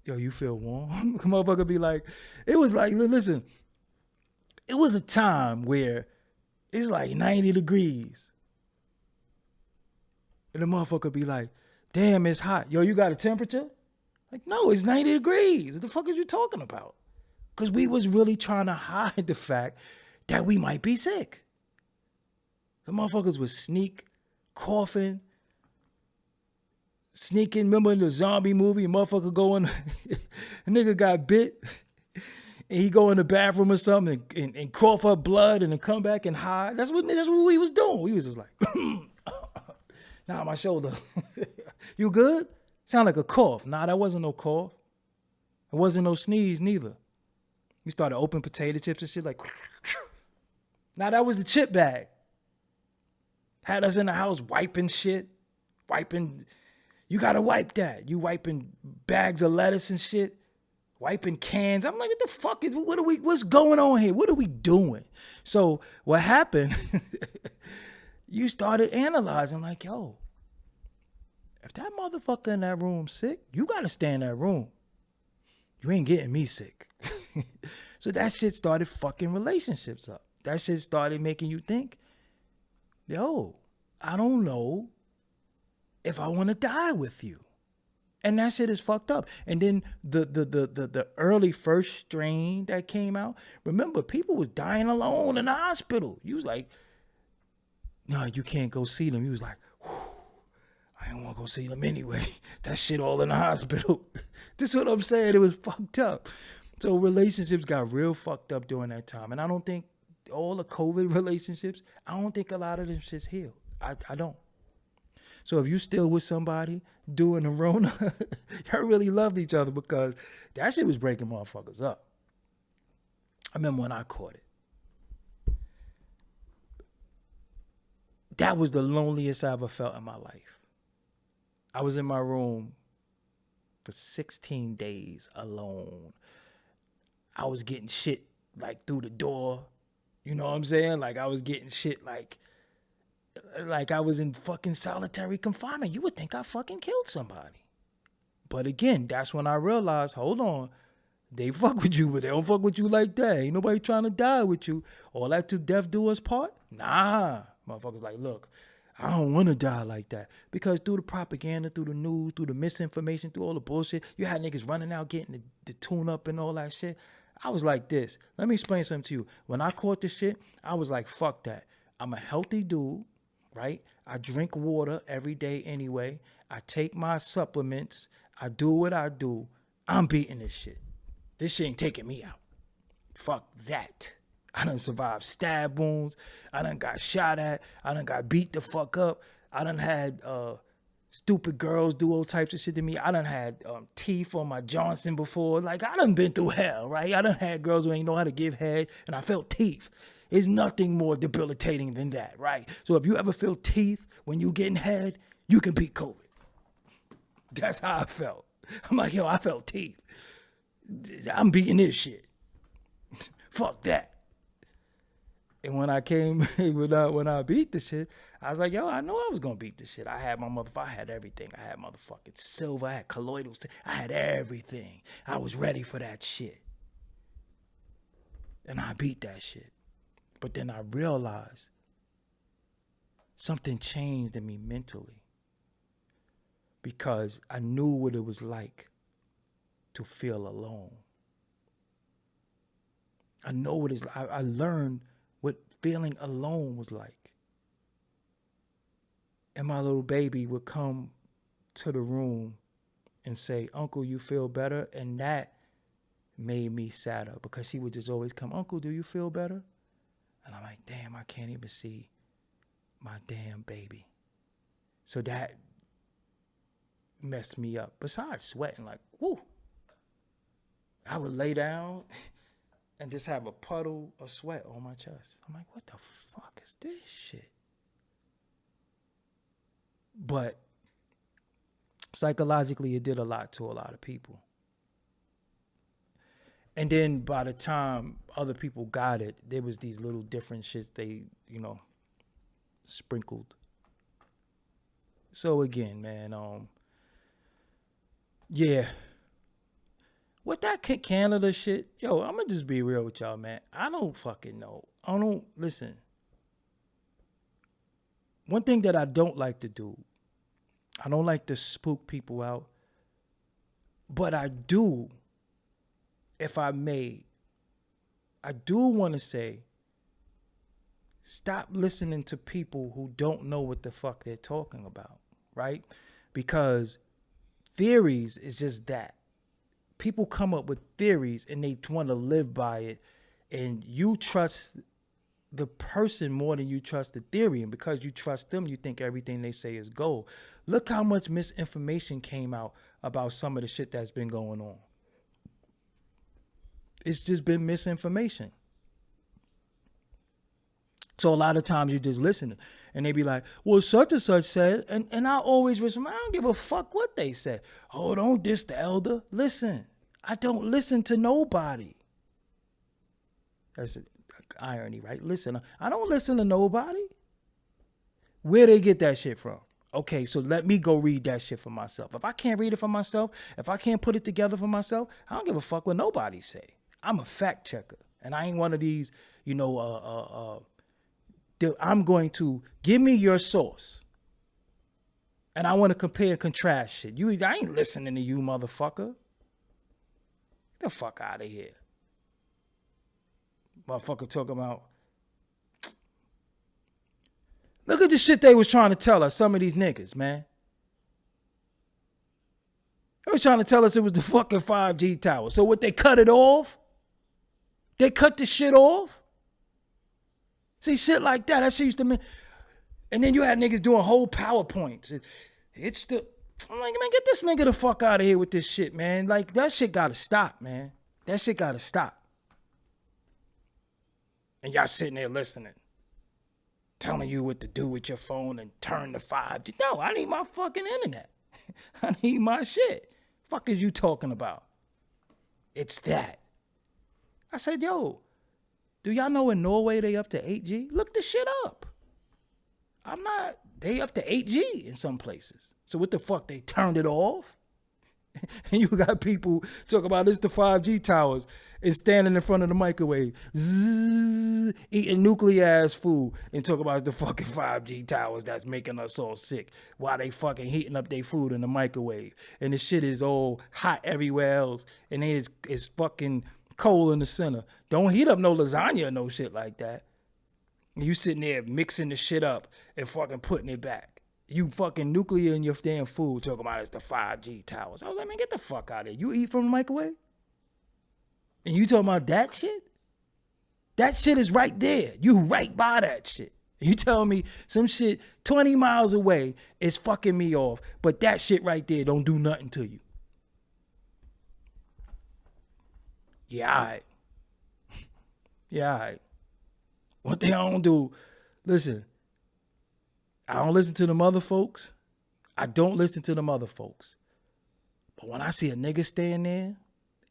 Yo, you feel warm? Motherfucker be like, it was like, listen, it was a time where it's like 90 degrees. And the motherfucker be like, damn, it's hot. Yo, you got a temperature? Like, no, it's 90 degrees. What the fuck is you talking about? Because we was really trying to hide the fact that we might be sick. The motherfuckers would sneak, coughing, sneaking. Remember in the zombie movie, a motherfucker going, a nigga got bit, and he go in the bathroom or something and cough up blood and then come back and hide. That's what we was doing. We was just like, nah, my shoulder. You good? Sound like a cough. Nah, that wasn't no cough. It wasn't no sneeze neither. You started open potato chips and shit like, nah, that was the chip bag. Had us in the house wiping shit. You gotta wipe that. You wiping bags of lettuce and shit. Wiping cans. I'm like, what the fuck what's going on here? What are we doing? So what happened, you started analyzing like, yo, if that motherfucker in that room sick, you gotta stay in that room. You ain't getting me sick. So that shit started fucking relationships up. That shit started making you think, yo, I don't know if I want to die with you. And that shit is fucked up. And then the early first strain that came out, remember, people was dying alone in the hospital. You was like, no, you can't go see them. You was like, I don't want to go see them anyway. That shit all in the hospital. This is what I'm saying. It was fucked up. So relationships got real fucked up during that time. And I don't think all the COVID relationships, I don't think a lot of them shit's healed. I don't. So if you still with somebody doing the Rona, y'all really loved each other because that shit was breaking motherfuckers up. I remember when I caught it. That was the loneliest I ever felt in my life. I was in my room for 16 days alone. I was getting shit like through the door. You know what I'm saying? Like I was getting shit like I was in fucking solitary confinement. You would think I fucking killed somebody. But again, that's when I realized, hold on, they fuck with you, but they don't fuck with you like that. Ain't nobody trying to die with you. All that till death do us part? Nah. Motherfuckers like, look, I don't want to die like that. Because through the propaganda, through the news, through the misinformation, through all the bullshit, you had niggas running out getting the tune up and all that shit. I was like this. Let me explain something to you. When I caught this shit, I was like, fuck that. I'm a healthy dude, right? I drink water every day anyway. I take my supplements. I do what I do. I'm beating this shit. This shit ain't taking me out. Fuck that. I done survived stab wounds. I done got shot at. I done got beat the fuck up. I done had stupid girls do all types of shit to me. I done had teeth on my Johnson before. Like, I done been through hell, right? I done had girls who ain't know how to give head, and I felt teeth. It's nothing more debilitating than that, right? So if you ever feel teeth when you getting head, you can beat COVID. That's how I felt. I'm like, yo, I felt teeth. I'm beating this shit. Fuck that. And when I came, when I beat the shit, I was like, yo, I know I was going to beat the shit. I had I had everything. I had motherfucking silver. I had colloidals. I had everything. I was ready for that shit. And I beat that shit. But then I realized something changed in me mentally. Because I knew what it was like to feel alone. I know what it's like. I learned what feeling alone was like. And my little baby would come to the room and say, Uncle, you feel better? And that made me sadder because she would just always come, Uncle, do you feel better? And I'm like, damn, I can't even see my damn baby. So that messed me up. Besides sweating, like, whoo. I would lay down and just have a puddle of sweat on my chest. I'm like, what the fuck is this shit? But psychologically, it did a lot to a lot of people. And then by the time other people got it, there was these little different shits they, sprinkled. So again, man, yeah. With that Canada shit, yo, I'm gonna just be real with y'all, man. I don't fucking know. Listen. One thing that I don't like to do, I don't like to spook people out, but I do, if I may, I do want to say, stop listening to people who don't know what the fuck they're talking about, right? Because theories is just that. People come up with theories and they want to live by it, and you trust the person more than you trust the theory, and because you trust them, you think everything they say is gold. Look how much misinformation came out about some of the shit that's been going on. It's just been misinformation. So a lot of times you just listen and they be like, well, such and such said, and I always respond, I don't give a fuck what they said. Oh, don't diss the elder. Listen, I don't listen to nobody. That's an irony, right? Listen, I don't listen to nobody. Where they get that shit from? Okay, so let me go read that shit for myself. If I can't read it for myself, if I can't put it together for myself, I don't give a fuck what nobody say. I'm a fact checker, and I ain't one of these, I'm going to give me your source. And I want to compare and contrast shit. I ain't listening to you, motherfucker. Get the fuck out of here. Motherfucker talking about, look at the shit they was trying to tell us, some of these niggas, man. They was trying to tell us it was the fucking 5G tower. So what, they cut it off? They cut the shit off? See, shit like that. That shit used to mean. And then you had niggas doing whole PowerPoints. I'm like, man, get this nigga the fuck out of here with this shit, man. Like, that shit gotta stop, man. That shit gotta stop. And y'all sitting there listening. Telling you what to do with your phone and turn to 5G. No, I need my fucking internet. I need my shit. Fuck is you talking about? It's that. I said, yo, do y'all know in Norway they up to 8G? Look the shit up. They up to 8G in some places. So what the fuck, they turned it off? And you got people talk about this the 5G towers and standing in front of the microwave, eating nuclear ass food and talk about the fucking 5G towers that's making us all sick while they fucking heating up their food in the microwave. And the shit is all hot everywhere else. And then it's fucking cold in the center. Don't heat up no lasagna or no shit like that. And you sitting there mixing the shit up and fucking putting it back. You fucking nuclear in your damn food talking about it's the 5G towers. I was like, man, get the fuck out of here. You eat from the microwave? And you talking about that shit? That shit is right there. You right by that shit. You tell me some shit 20 miles away is fucking me off, but that shit right there don't do nothing to you. Yeah, all right. Yeah, all right. One thing I don't do, listen, I don't listen to them other folks. I don't listen to them other folks. But when I see a nigga staying there,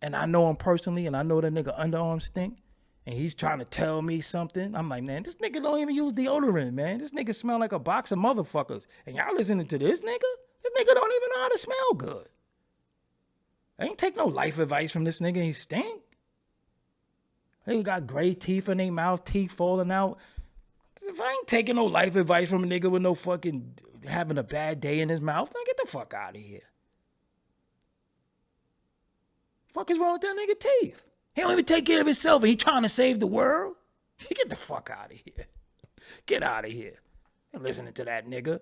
and I know him personally, and I know that nigga underarms stink, and he's trying to tell me something, I'm like, man, this nigga don't even use deodorant, man. This nigga smell like a box of motherfuckers. And y'all listening to this nigga? This nigga don't even know how to smell good. I ain't take no life advice from this nigga, he stink. They got gray teeth in their mouth, teeth falling out. If I ain't taking no life advice from a nigga with no fucking having a bad day in his mouth, then get the fuck out of here. Fuck is wrong with that nigga teeth? He don't even take care of himself and he trying to save the world? Get the fuck out of here. Get out of here. Ain't listening to that nigga.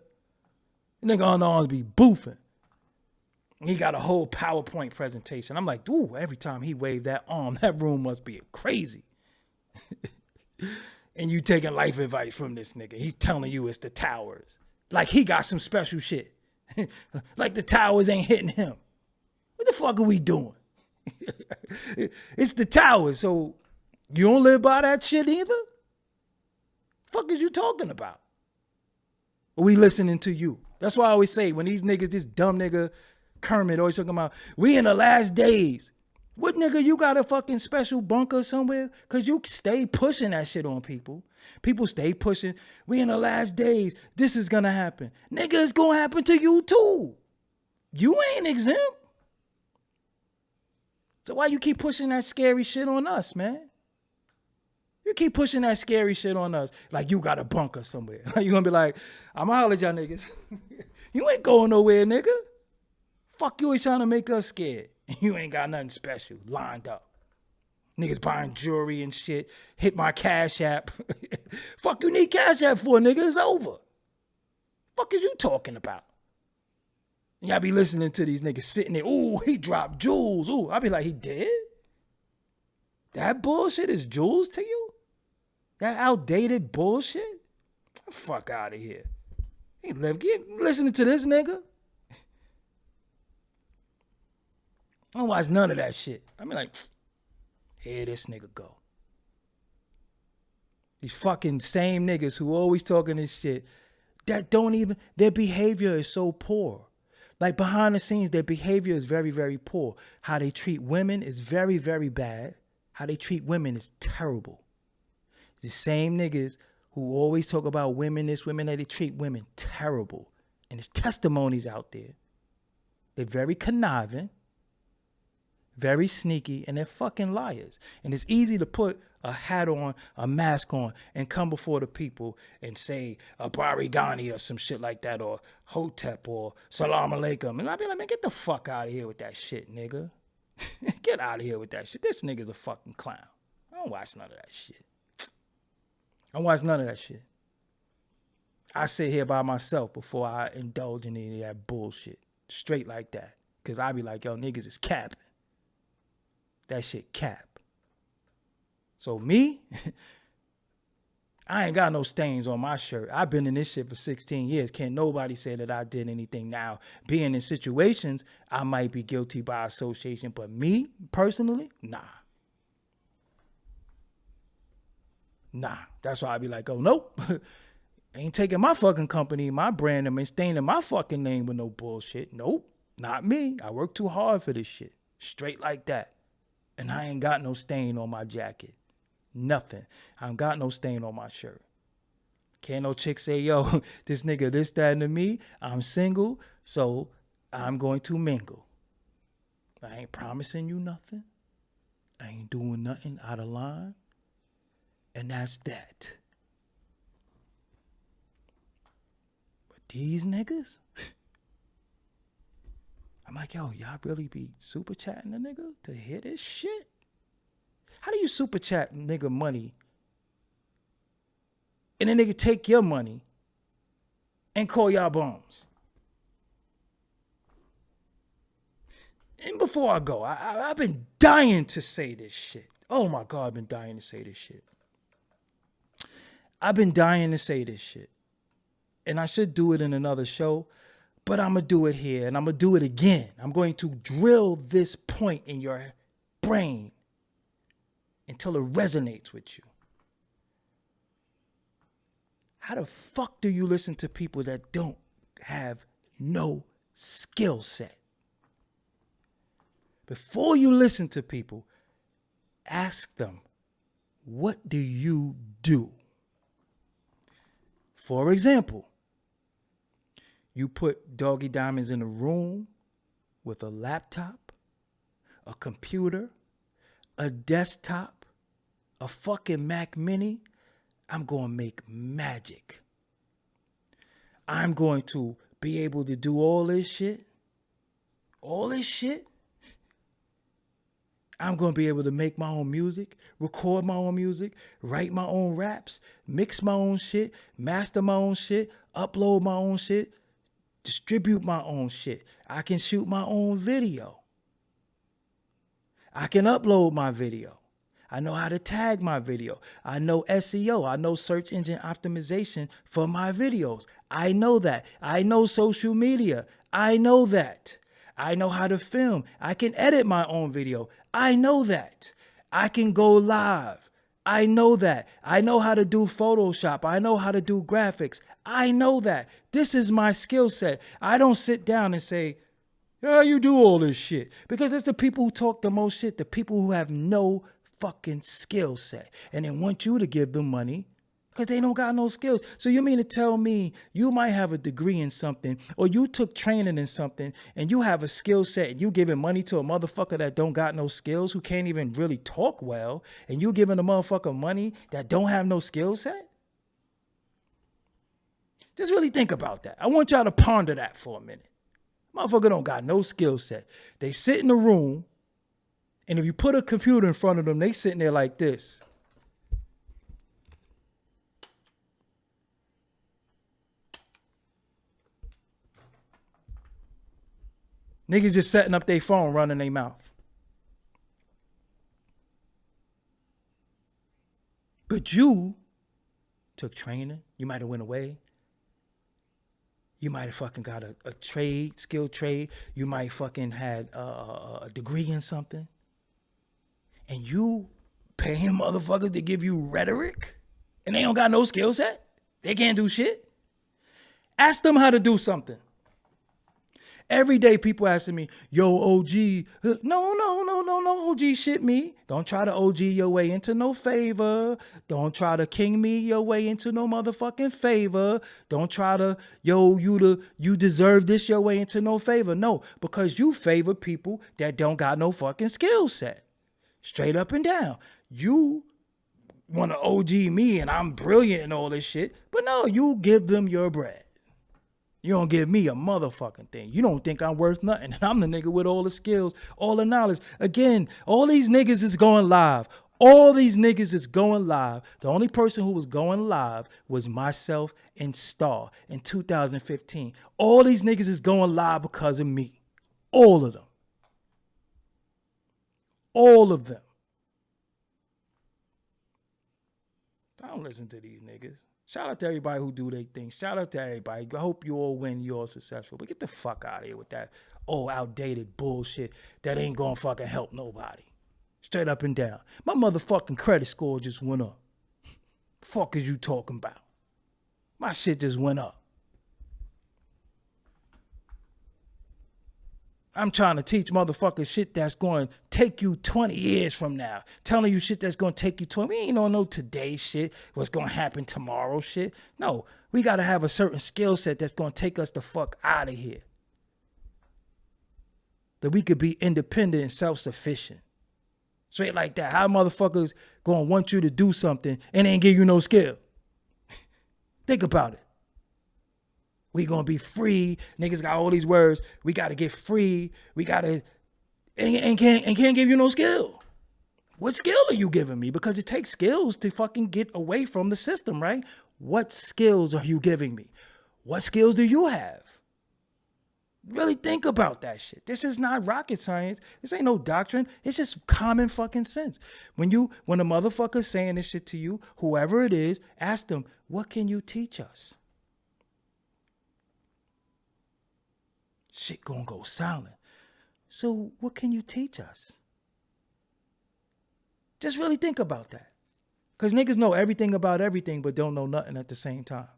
The nigga on the arms be boofing. He got a whole PowerPoint presentation. I'm like, dude, every time he waved that arm, that room must be crazy. And you taking life advice from this nigga. He's telling you it's the towers. Like he got some special shit. Like the towers ain't hitting him. What the fuck are we doing? It's the towers, so you don't live by that shit either? Fuck is you talking about? Or we listening to you? That's why I always say when these niggas, this dumb nigga Kermit always talking about, we in the last days. What nigga, you got a fucking special bunker somewhere? Cause you stay pushing that shit on people. People stay pushing. We in the last days. This is gonna happen. Nigga, it's gonna happen to you too. You ain't exempt. So why you keep pushing that scary shit on us, man? You keep pushing that scary shit on us like you got a bunker somewhere. You gonna be like, I'ma holler at y'all niggas. You ain't going nowhere, nigga. Fuck you always trying to make us scared. You ain't got nothing special lined up. Niggas buying jewelry and shit. Hit my Cash App. Fuck you need Cash App for, nigga? It's over. Fuck is you talking about? And y'all be listening to these niggas sitting there. Ooh, he dropped jewels. Ooh, I be like, he did? That bullshit is jewels to you? That outdated bullshit? Fuck out of here. Listening to this nigga? I don't watch none of that shit. I mean, like, here this nigga go. These fucking same niggas who always talking this shit that don't even, their behavior is so poor. Like behind the scenes, their behavior is very, very poor. How they treat women is very, very bad. How they treat women is terrible. The same niggas who always talk about women, this, women, that they treat women terrible. And there's testimonies out there. They're very conniving, very sneaky, and they're fucking liars. And it's easy to put a hat on, a mask on, and come before the people and say a Barigani or some shit like that, or Hotep or Salam Alaikum. And I'd be like, man, get the fuck out of here with that shit, nigga. Get out of here with that shit. This nigga's a fucking clown. I don't watch none of that shit. I don't watch none of that shit. I sit here by myself before I indulge in any of that bullshit. Straight like that. Because I be like, yo, niggas is capping. That shit cap. So me, I ain't got no stains on my shirt. I've been in this shit for 16 years. Can't nobody say that I did anything now. Being in situations, I might be guilty by association. But me, personally, nah. Nah. That's why I be like, oh, nope. Ain't taking my fucking company, my brand, and staining my fucking name with no bullshit. Nope. Not me. I work too hard for this shit. Straight like that. And I ain't got no stain on my jacket. Nothing. I ain't got no stain on my shirt. Can't no chick say, yo, this nigga this, that, and to me. I'm single, so I'm going to mingle. I ain't promising you nothing. I ain't doing nothing out of line. And that's that. But these niggas, I'm like, yo, y'all really be super chatting a nigga to hear this shit? How do you super chat nigga money and then nigga take your money and call y'all bums? And before I go, I've been dying to say this shit. Oh my God, I've been dying to say this shit. I've been dying to say this shit. And I should do it in another show, but I'm going to do it here and I'm going to do it again. I'm going to drill this point in your brain until it resonates with you. How the fuck do you listen to people that don't have no skill set? Before you listen to people, ask them, what do you do? For example, you put Doggie Diamonds in a room with a laptop, a computer, a desktop, a fucking Mac Mini. I'm going to make magic. I'm going to be able to do all this shit. All this shit. I'm going to be able to make my own music, record my own music, write my own raps, mix my own shit, master my own shit, upload my own shit, distribute my own shit. I can shoot my own video. I can upload my video. I know how to tag my video. I know SEO. I know search engine optimization for my videos. I know that. I know social media. I know that. I know how to film. I can edit my own video. I know that. I can go live. I know that. I know how to do Photoshop. I know how to do graphics. I know that. This is my skill set. I don't sit down and say, yeah, you do all this shit. Because it's the people who talk the most shit, the people who have no fucking skill set. And they want you to give them money because they don't got no skills. So you mean to tell me you might have a degree in something or you took training in something and you have a skill set and you giving money to a motherfucker that don't got no skills, who can't even really talk well, and you giving a motherfucker money that don't have no skill set? Just really think about that. I want y'all to ponder that for a minute. Motherfucker don't got no skill set. They sit in the room, and if you put a computer in front of them, they sitting there like this. Niggas just setting up their phone, running their mouth. But you took training. You might have went away. You might have fucking got a trade, skilled trade. You might fucking had a degree in something. And you paying motherfuckers to give you rhetoric? And they don't got no skill set? They can't do shit? Ask them how to do something. Every day people asking me, yo, OG. No, OG shit me. Don't try to OG your way into no favor. Don't try to king me your way into no motherfucking favor. Don't try to, you deserve this your way into no favor. No, because you favor people that don't got no fucking skill set. Straight up and down. You want to OG me and I'm brilliant and all this shit. But no, you give them your bread. You don't give me a motherfucking thing. You don't think I'm worth nothing. And I'm the nigga with all the skills, all the knowledge. Again, all these niggas is going live. All these niggas is going live. The only person who was going live was myself and Star in 2015. All these niggas is going live because of me. All of them. All of them. I don't listen to these niggas. Shout out to everybody who do their thing. Shout out to everybody. I hope you all win. You all successful. But get the fuck out of here with that old outdated bullshit that ain't gonna fucking help nobody. Straight up and down. My motherfucking credit score just went up. Fuck is you talking about? My shit just went up. I'm trying to teach motherfuckers shit that's going to take you 20 years from now. Telling you shit that's going to take you 20. We ain't on no today shit. What's going to happen tomorrow shit. No, we got to have a certain skill set that's going to take us the fuck out of here. That we could be independent and self-sufficient. Straight like that. How motherfuckers going to want you to do something and ain't give you no skill? Think about it. We gonna be free. Niggas got all these words. We gotta get free. We gotta and can't give you no skill. What skill are you giving me? Because it takes skills to fucking get away from the system, right? What skills are you giving me? What skills do you have? Really think about that shit. This is not rocket science. This ain't no doctrine. It's just common fucking sense. When a motherfucker's saying this shit to you, whoever it is, ask them, what can you teach us? Shit gonna go silent. So what can you teach us? Just really think about that. Because niggas know everything about everything, but don't know nothing at the same time.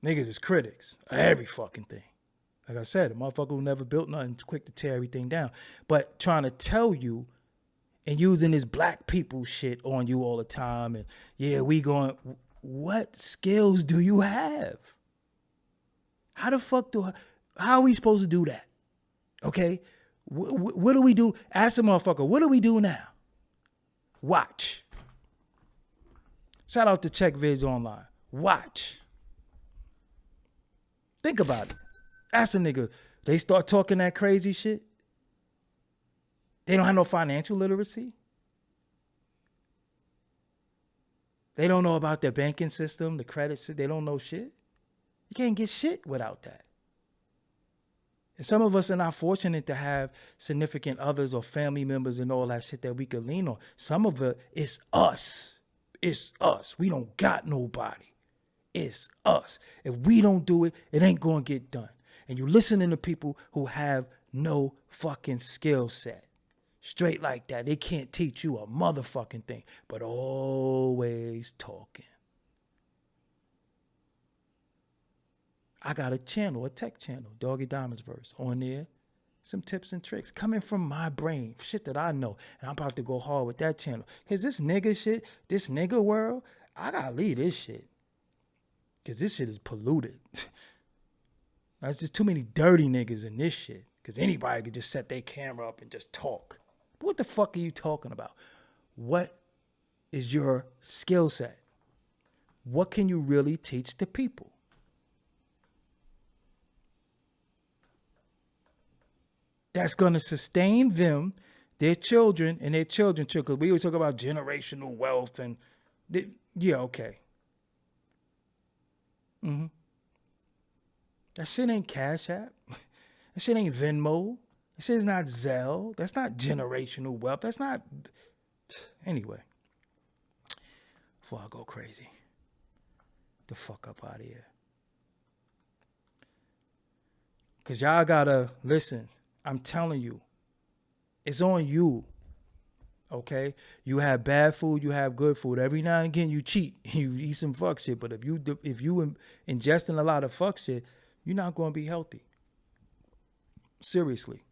Niggas is critics of every fucking thing. Like I said, a motherfucker who never built nothing, quick to tear everything down. But trying to tell you and using this black people shit on you all the time. And yeah, what skills do you have? How are we supposed to do that? Okay? What do we do? Ask a motherfucker, what do we do now? Watch. Shout out to Check Vids Online. Watch. Think about it. Ask a nigga, they start talking that crazy shit. They don't have no financial literacy. They don't know about their banking system, the credit system. They don't know shit. You can't get shit without that. And some of us are not fortunate to have significant others or family members and all that shit that we could lean on. Some of it is us. It's us. We don't got nobody. It's us. If we don't do it, it ain't going to get done. And you listening to people who have no fucking skill set. Straight like that. They can't teach you a motherfucking thing, but always talking. I got a channel, a tech channel, Doggie Diamonds Verse, on there. Some tips and tricks coming from my brain, shit that I know. And I'm about to go hard with that channel. Because this nigga shit, this nigga world, I got to leave this shit. Because this shit is polluted. There's just too many dirty niggas in this shit. Because anybody could just set their camera up and just talk. But what the fuck are you talking about? What is your skill set? What can you really teach the people? That's going to sustain them, their children, and their children's children. Because we always talk about generational wealth and, yeah, okay. Mm-hmm. That shit ain't Cash App. That shit ain't Venmo. That shit is not Zelle. That's not generational wealth. That's not... Anyway. Before I go crazy. Get the fuck up out of here. Because y'all gotta listen. I'm telling you. It's on you. Okay? You have bad food, you have good food. Every now and again you cheat. You eat some fuck shit. But if you ingesting a lot of fuck shit, you're not going to be healthy. Seriously.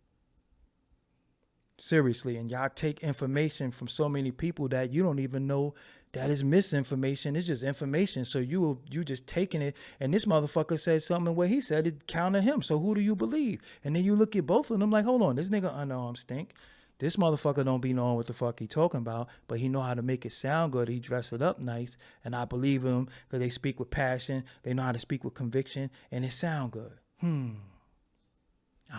And y'all take information from so many people that you don't even know that is misinformation. It's just information. So you just taking it. And this motherfucker said something where he said it counter him. So who do you believe? And then you look at both of them like, hold on, this nigga unarmed stink. This motherfucker don't be knowing what the fuck he talking about, but he know how to make it sound good. He dress it up nice, and I believe him because they speak with passion. They know how to speak with conviction, and it sound good. I'm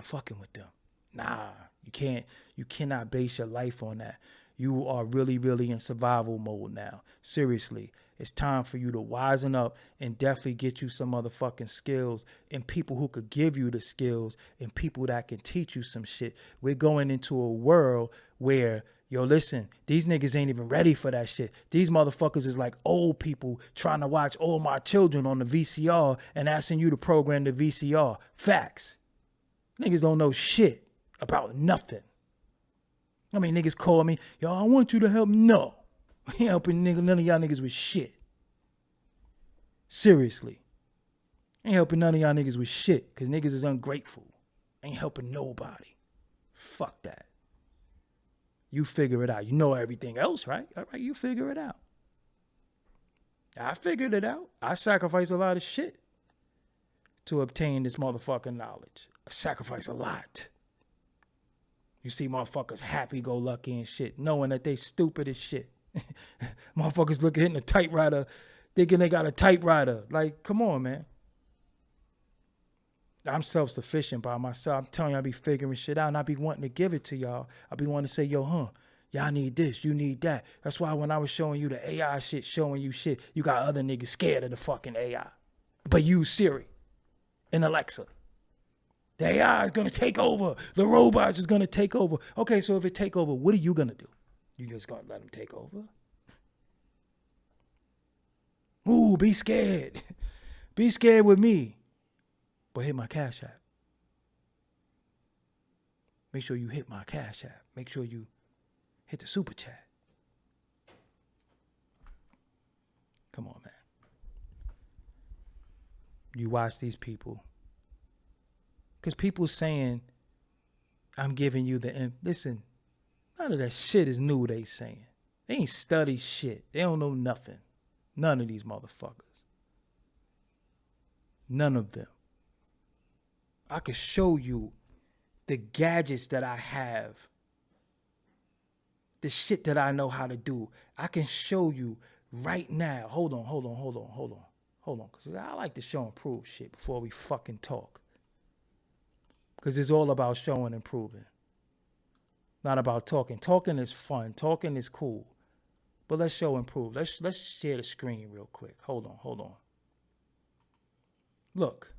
fucking with them. Nah, you cannot base your life on that. You are really, really in survival mode now. Seriously, it's time for you to wisen up and definitely get you some motherfucking skills and people who could give you the skills and people that can teach you some shit. We're going into a world where, yo, listen, these niggas ain't even ready for that shit. These motherfuckers is like old people trying to watch all my children on the VCR and asking you to program the VCR. Facts. Niggas don't know shit about nothing. I mean, niggas call me, yo, I want you to help me. No. I ain't helping none of y'all niggas with shit. Seriously. Ain't helping none of y'all niggas with shit, because niggas is ungrateful. Ain't helping nobody. Fuck that. You figure it out. You know everything else, right? All right, you figure it out. I figured it out. I sacrificed a lot of shit to obtain this motherfucking knowledge. I sacrificed a lot. You see motherfuckers happy-go-lucky and shit, knowing that they stupid as shit. Motherfuckers looking hitting a typewriter, thinking they got a typewriter. Like, come on, man. I'm self-sufficient by myself. I'm telling you, I be figuring shit out, and I be wanting to give it to y'all. I be wanting to say, yo, y'all need this, you need that. That's why when I was showing you the AI shit, showing you shit, you got other niggas scared of the fucking AI. But use Siri and Alexa. The AI is going to take over. The robots is going to take over. Okay, so if it take over, what are you going to do? You just going to let them take over? Ooh, be scared. Be scared with me. But hit my Cash App. Make sure you hit my Cash App. Make sure you hit the super chat. Come on, man. You watch these people. Because people saying, I'm giving you the... Listen, none of that shit is new they saying. They ain't studied shit. They don't know nothing. None of these motherfuckers. None of them. I could show you the gadgets that I have. The shit that I know how to do. I can show you right now. Hold on. Because I like to show and prove shit before we fucking talk. Because it's all about showing and proving. Not about talking. Talking is fun. Talking is cool. But let's show and prove. Let's share the screen real quick. Hold on. Look.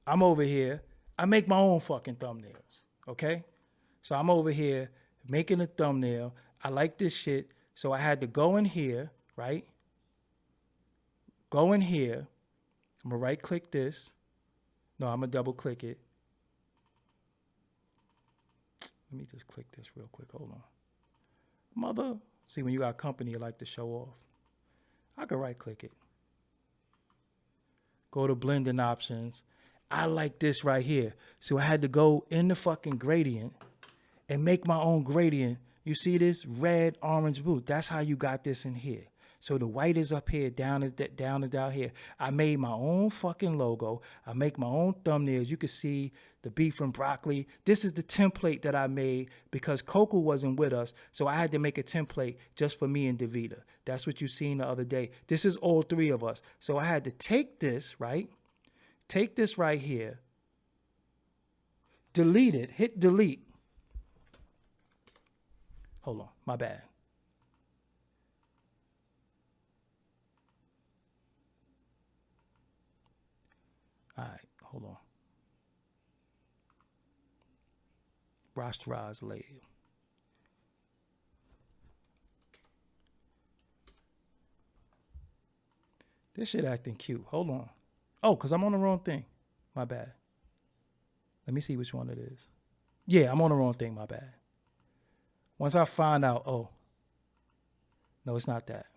I'm over here. I make my own fucking thumbnails. Okay? So I'm over here making a thumbnail. I like this shit. So I had to go in here, right? Go in here. I'm going to right click this. No, I'm going to double click it. Let me just click this real quick. Hold on. Mother. See, when you got company, you like to show off. I can right click it. Go to blending options. I like this right here. So I had to go in the fucking gradient and make my own gradient. You see this? Red, orange, blue. That's how you got this in here. So the white is up here, down is down here. I made my own fucking logo. I make my own thumbnails. You can see the beef and broccoli. This is the template that I made because Coco wasn't with us. So I had to make a template just for me and Davita. That's what you seen the other day. This is all three of us. So I had to take this, right? Take this right here, delete it, hit delete. Hold on, my bad. All right, hold on. Rasterize layer. This shit acting cute. Hold on. Oh, because I'm on the wrong thing. My bad. Let me see which one it is. Yeah, I'm on the wrong thing. My bad. Once I find out, oh. No, it's not that.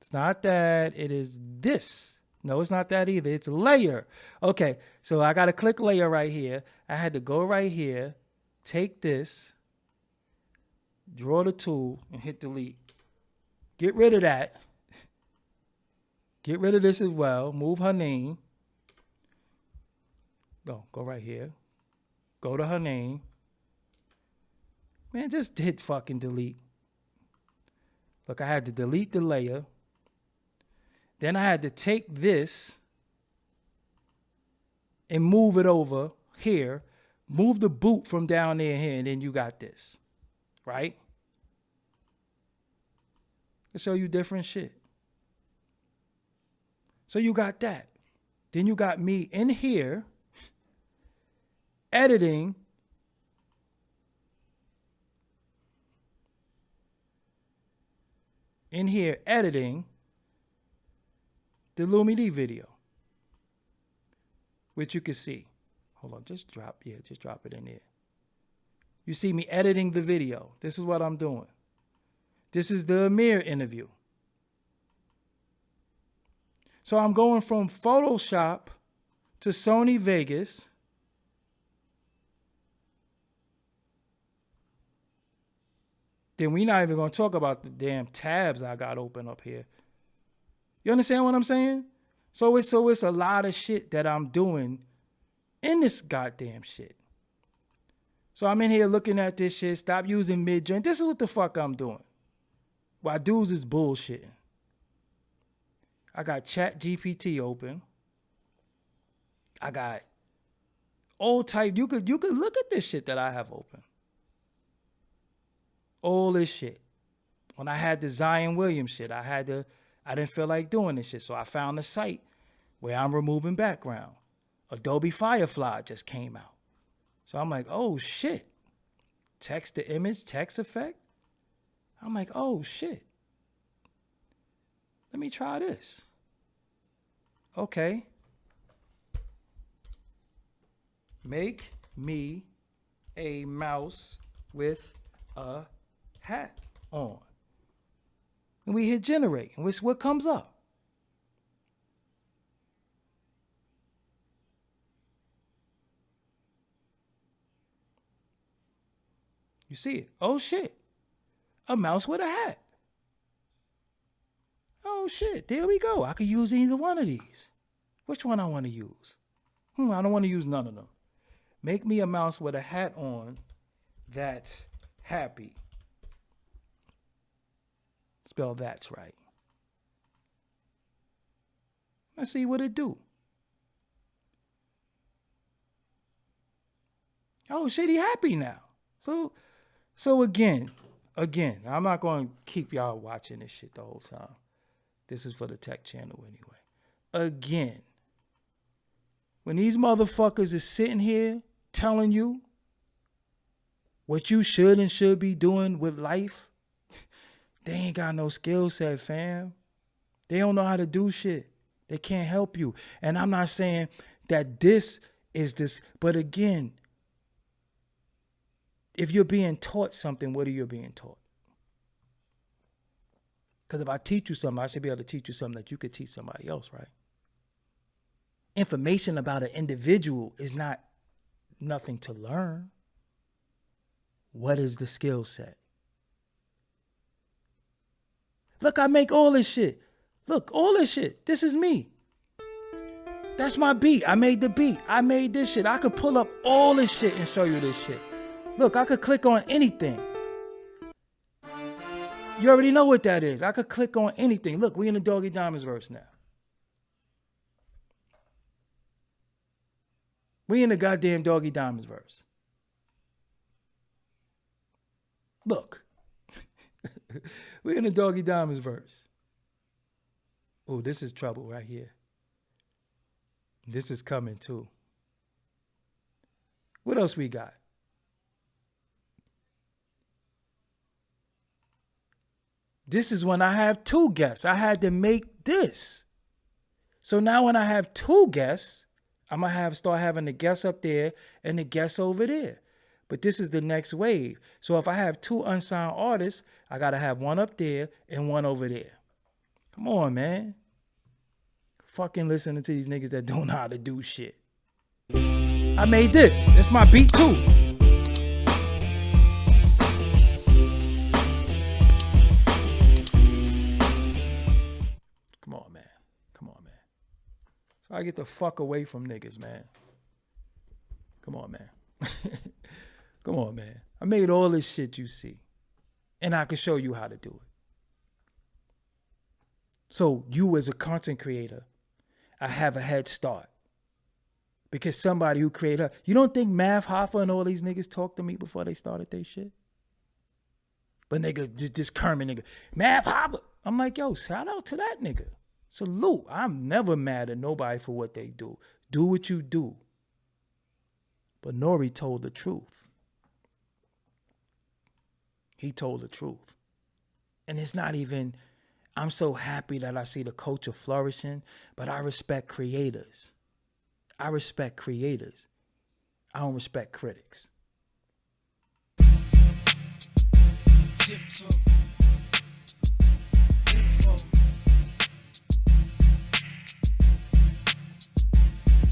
It's not that. It is this. No, it's not that either. It's layer. Okay, so I got to click layer right here. I had to go right here, take this, draw the tool, and hit delete. Get rid of that. Get rid of this as well. Move her name. Go right here. Go to her name. Man, just hit fucking delete. Look, I had to delete the layer. Then I had to take this and move it over here. Move the boot from down there here, and then you got this. Right? I'll show you different shit. So you got that. Then you got me in here editing the Lumidi video, which you can see. Hold on, just drop it in there. You see me editing the video. This is what I'm doing. This is the Amir interview. So I'm going from Photoshop to Sony Vegas. Then we're not even going to talk about the damn tabs I got open up here. You understand what I'm saying? So it's a lot of shit that I'm doing in this goddamn shit. So I'm in here looking at this shit. Stop using Midjourney. This is what the fuck I'm doing. While dudes is bullshitting. I got Chat GPT open. I got all type. You could look at this shit that I have open. All this shit. When I had the Zion Williamson shit, I didn't feel like doing this shit. So I found a site where I'm removing background. Adobe Firefly just came out. So I'm like, oh shit. Text to image, text effect. I'm like, oh shit. Let me try this. Okay. Make me a mouse with a hat on. And we hit generate. And what comes up? You see it. Oh shit. A mouse with a hat. Oh shit. There we go. I could use either one of these. Which one I want to use? I don't want to use none of them. Make me a mouse with a hat on that's happy. Spell that's right. Let's see what it do. Oh shit, he happy now. So again, I'm not going to keep y'all watching this shit the whole time. This is for the tech channel anyway. Again, when these motherfuckers is sitting here telling you what you should be doing with life, they ain't got no skill set, fam. They don't know how to do shit. They can't help you. And I'm not saying that this is this, but again, if you're being taught something, what are you being taught? Because if I teach you something, I should be able to teach you something that you could teach somebody else, right? Information about an individual is not nothing to learn. What is the skill set? Look, I make all this shit. Look, all this shit. This is me. That's my beat. I made the beat. I made this shit. I could pull up all this shit and show you this shit. Look, I could click on anything. You already know what that is. I could click on anything. Look, we in the Doggie Diamonds verse now. We in the goddamn Doggie Diamonds verse. Look. We in the Doggie Diamonds verse. Oh, this is trouble right here. This is coming too. What else we got? This is when I have two guests. I had to make this. So now when I have two guests, I'm going to start having the guests up there and the guests over there. But this is the next wave. So if I have two unsigned artists, I got to have one up there and one over there. Come on, man. Fucking listening to these niggas that don't know how to do shit. I made this. That's my beat too. Come on, man. Come on, man. So I get the fuck away from niggas, man. Come on, man. Come on, man. I made all this shit you see. And I can show you how to do it. So you as a content creator, I have a head start. Because somebody who created her. You don't think Math Hoffa and all these niggas talked to me before they started their shit? But nigga, this Kermit nigga, Math Hoffa. I'm like, yo, shout out to that nigga. Salute. I'm never mad at nobody for what they do. Do what you do. But Nori told the truth. He told the truth. And it's not even, I'm so happy that I see the culture flourishing, but I respect creators. I respect creators. I don't respect critics. Tiptoe. Info.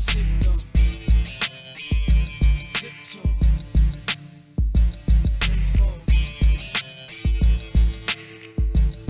Sick,